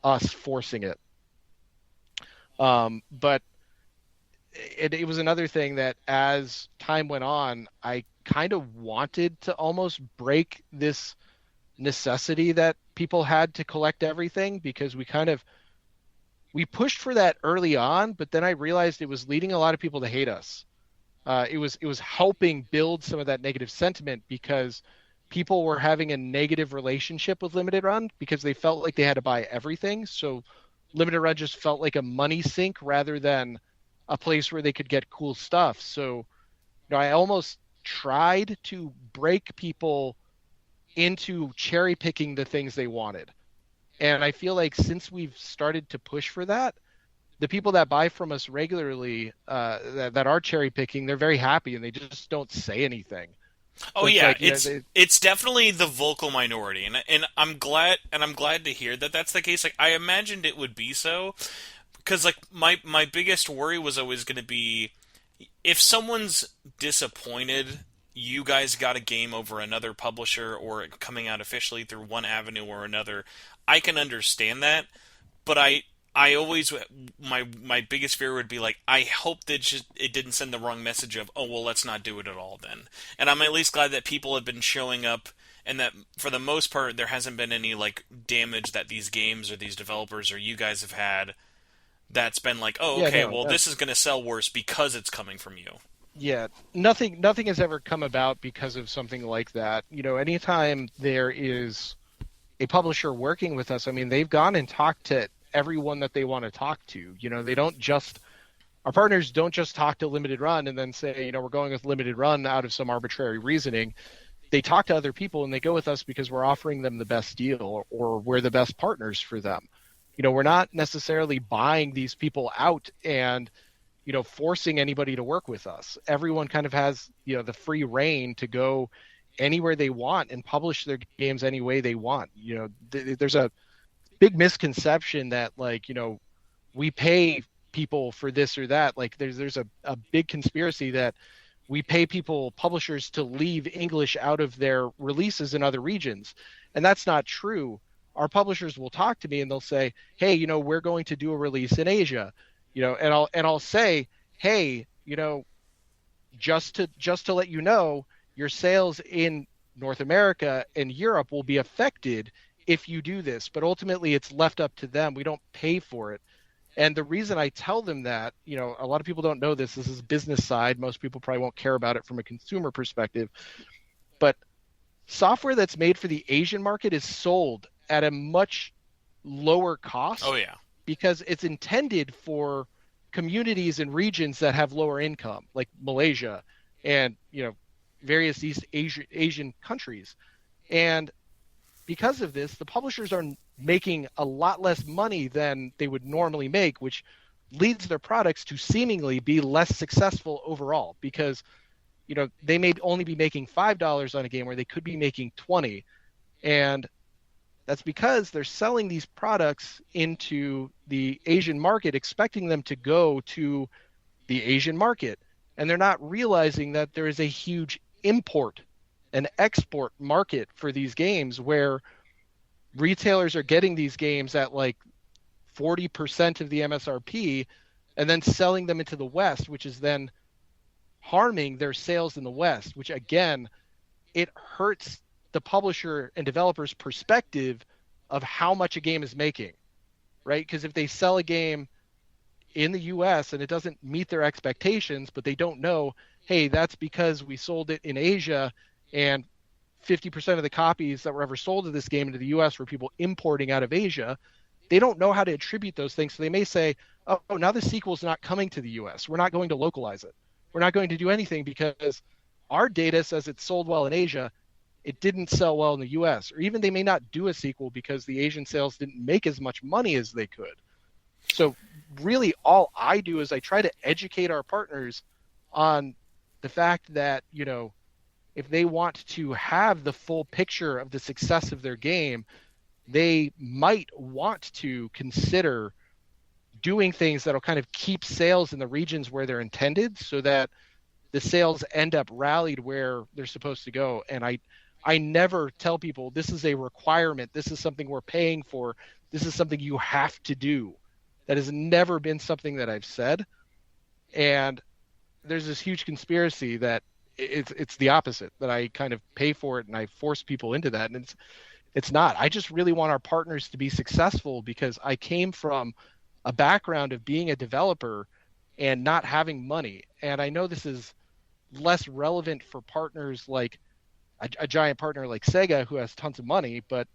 us forcing it. But it was another thing that as time went on, I kind of wanted to almost break this necessity that people had to collect everything, because we pushed for that early on, but then I realized it was leading a lot of people to hate us. It was helping build some of that negative sentiment because people were having a negative relationship with limited run because they felt like they had to buy everything. So limited run just felt like a money sink rather than a place where they could get cool stuff. So, I almost tried to break people into cherry picking the things they wanted. And I feel like since we've started to push for that, the people that buy from us regularly, that are cherry picking, they're very happy and they just don't say anything. Oh So it's yeah, like, it's definitely the vocal minority, and I'm glad to hear that that's the case. Like I imagined it would be so, because like my biggest worry was always going to be if someone's disappointed you guys got a game over another publisher or it coming out officially through one avenue or another. I can understand that, but I always my biggest fear would be like I hope that it didn't send the wrong message of, oh well, let's not do it at all then. And I'm at least glad that people have been showing up and that for the most part there hasn't been any like damage that these games or these developers or you guys have had that's been like, oh yeah, okay, no, well this is going to sell worse because it's coming from you. yeah, nothing has ever come about because of something like that. Anytime there is a publisher working with us, I mean, they've gone and talked to everyone that they want to talk to. They don't just, our partners don't just talk to limited run and then say, we're going with limited run out of some arbitrary reasoning. They talk to other people and they go with us because we're offering them the best deal or we're the best partners for them. We're not necessarily buying these people out and, forcing anybody to work with us. Everyone kind of has, the free reign to go anywhere they want and publish their games any way they want. There's a big misconception that like, we pay people for this or that. Like there's a big conspiracy that we pay people, publishers, to leave English out of their releases in other regions. And that's not true. Our publishers will talk to me and they'll say, hey, we're going to do a release in Asia, and I'll say, hey, just to let you know, your sales in North America and Europe will be affected if you do this, but ultimately it's left up to them. We don't pay for it. And the reason I tell them that, a lot of people don't know this. This is business side. Most people probably won't care about it from a consumer perspective. But software that's made for the Asian market is sold at a much lower cost. Oh yeah. Because it's intended for communities and regions that have lower income, like Malaysia and, various East Asian countries. And because of this, the publishers are making a lot less money than they would normally make, which leads their products to seemingly be less successful overall because they may only be making $5 on a game where they could be making 20. And that's because they're selling these products into the Asian market, expecting them to go to the Asian market. And they're not realizing that there is a huge import and export market for these games where retailers are getting these games at like 40% of the MSRP and then selling them into the West, which is then harming their sales in the West, which again, it hurts the publisher and developer's perspective of how much a game is making, right? Because if they sell a game in the US and it doesn't meet their expectations, but they don't know, hey, that's because we sold it in Asia and 50% of the copies that were ever sold of this game into the US were people importing out of Asia. They don't know how to attribute those things. So they may say, oh, now the sequel's not coming to the US. We're not going to localize it. We're not going to do anything because our data says it sold well in Asia. It didn't sell well in the US. Or even they may not do a sequel because the Asian sales didn't make as much money as they could. So really all I do is I try to educate our partners on the fact that, if they want to have the full picture of the success of their game, they might want to consider doing things that'll kind of keep sales in the regions where they're intended so that the sales end up rallied where they're supposed to go. And I never tell people this is a requirement. This is something we're paying for. This is something you have to do. That has never been something that I've said. And there's this huge conspiracy that it's the opposite, that I kind of pay for it and I force people into that. And it's not. I just really want our partners to be successful because I came from a background of being a developer and not having money. And I know this is less relevant for partners like a giant partner like Sega who has tons of money, but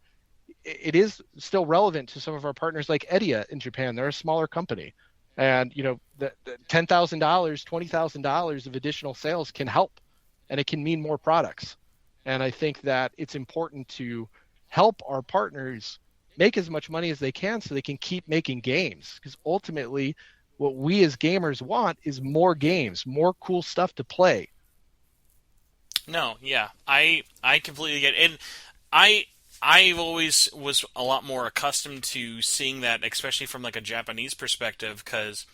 it is still relevant to some of our partners like Edia in Japan. They're a smaller company. And, the $10,000, $20,000 of additional sales can help, and it can mean more products. And I think that it's important to help our partners make as much money as they can so they can keep making games. Because ultimately, what we as gamers want is more games, more cool stuff to play. No, yeah, I completely get it. And I always was a lot more accustomed to seeing that, especially from like a Japanese perspective, because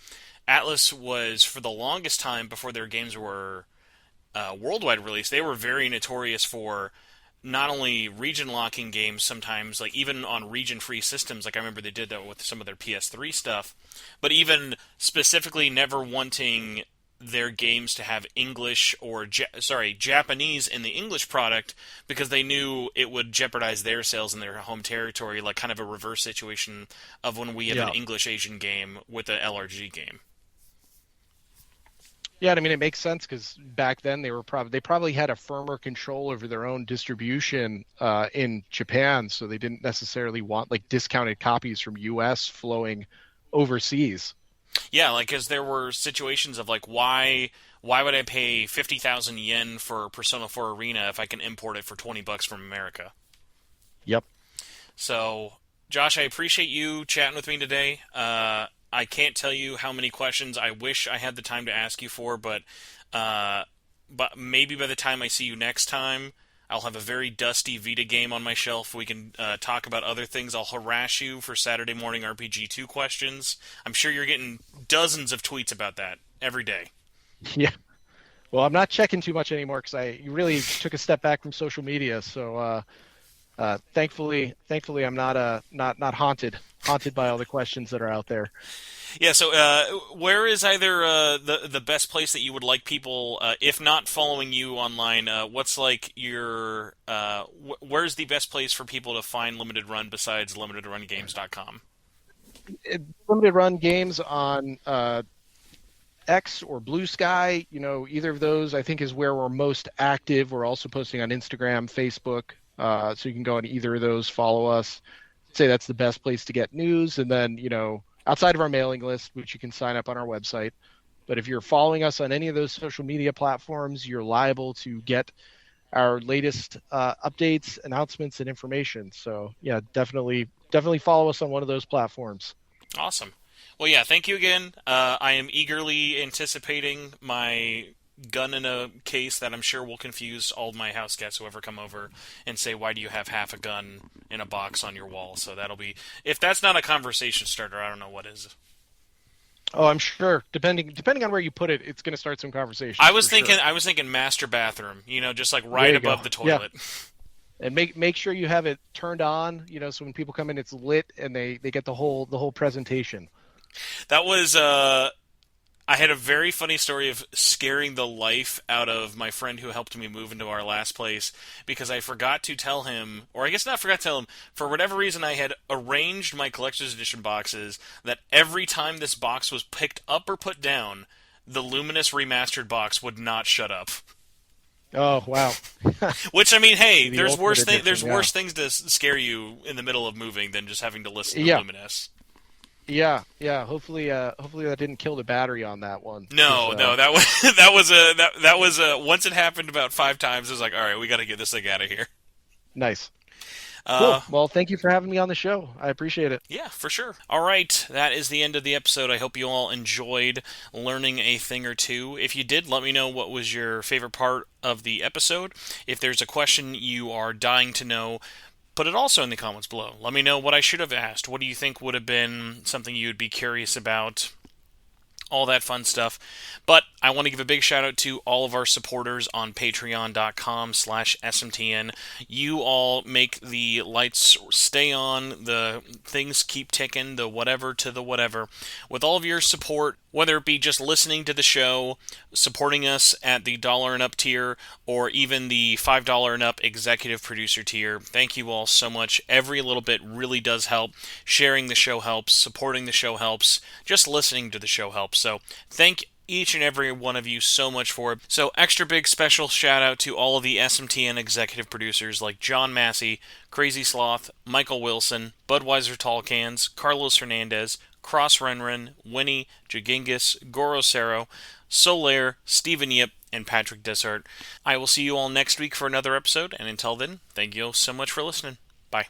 Atlus was, for the longest time before their games were worldwide release, they were very notorious for not only region locking games sometimes, like even on region free systems, like I remember they did that with some of their PS3 stuff, but even specifically never wanting their games to have English or Japanese in the English product because they knew it would jeopardize their sales in their home territory, like kind of a reverse situation of when we have an English Asian game with an LRG game. Yeah, I mean, it makes sense because back then they probably had a firmer control over their own distribution in Japan, so they didn't necessarily want like discounted copies from US flowing overseas. Yeah, like, because there were situations of like, why would I pay 50,000 yen for Persona 4 Arena if I can import it for $20 from America? Yep. So, Josh, I appreciate you chatting with me today. I can't tell you how many questions I wish I had the time to ask you for, but maybe by the time I see you next time, I'll have a very dusty Vita game on my shelf. We can talk about other things. I'll harass you for Saturday morning RPG 2 questions. I'm sure you're getting dozens of tweets about that every day. Yeah. Well, I'm not checking too much anymore because you really took a step back from social media. So thankfully, I'm not haunted by all the questions that are out there. Yeah, so where is either the best place that you would like people, if not following you online, what's like your, where's the best place for people to find Limited Run besides limitedrungames.com? Limited Run Games on X or Bluesky, either of those I think is where we're most active. We're also posting on Instagram, Facebook, so you can go on either of those, follow us. I'd say that's the best place to get news, and then, outside of our mailing list, which you can sign up on our website. But if you're following us on any of those social media platforms, you're liable to get our latest updates, announcements, and information. So yeah, definitely follow us on one of those platforms. Awesome. Well, yeah, thank you again. I am eagerly anticipating my gun in a case that I'm sure will confuse all of my house cats who ever come over and say, "Why do you have half a gun in a box on your wall?" So that'll be, if that's not a conversation starter, I don't know what is. Oh, I'm sure. Depending on where you put it, it's going to start some conversations for sure. I was thinking master bathroom, just like There right you go. above the Yeah, toilet. and make sure you have it turned on. So when people come in, it's lit and they get the whole presentation. That was I had a very funny story of scaring the life out of my friend who helped me move into our last place because I forgot to tell him, or I guess not forgot to tell him, for whatever reason I had arranged my collector's edition boxes that every time this box was picked up or put down, the Luminous remastered box would not shut up. Oh wow. Which, I mean, hey, The ultimate addiction, there's yeah. worse things to scare you in the middle of moving than just having to listen to Yeah, Luminous. yeah. Hopefully that didn't kill the battery on that one. 'Cause, No, no, that was that was once it happened about 5 times. I was like, all right, we got to get this thing out of here. nice. Uh, Cool. Well, thank you for having me on the show. I appreciate it. yeah, for sure. All right, that is the end of the episode. I hope you all enjoyed learning a thing or two. If you did, let me know what was your favorite part of the episode. If there's a question you are dying to know, put it also in the comments below. Let me know what I should have asked. What do you think would have been something you'd be curious about? All that fun stuff. But I want to give a big shout out to all of our supporters on patreon.com/SMTN. You all make the lights stay on, the things keep ticking, the whatever to the whatever. With all of your support, whether it be just listening to the show, supporting us at the dollar and up tier, or even the $5 and up executive producer tier, thank you all so much. Every little bit really does help. Sharing the show helps, supporting the show helps, just listening to the show helps. So thank each and every one of you so much for it. So extra big special shout out to all of the SMTN executive producers like John Massey, Crazy Sloth, Michael Wilson, Budweiser Tall Cans, Carlos Hernandez, Cross Renren, Winnie, Jagingus, Goro Cero, Solaire, Stephen Yip, and Patrick Dessart. I will see you all next week for another episode, and until then, thank you all so much for listening. Bye.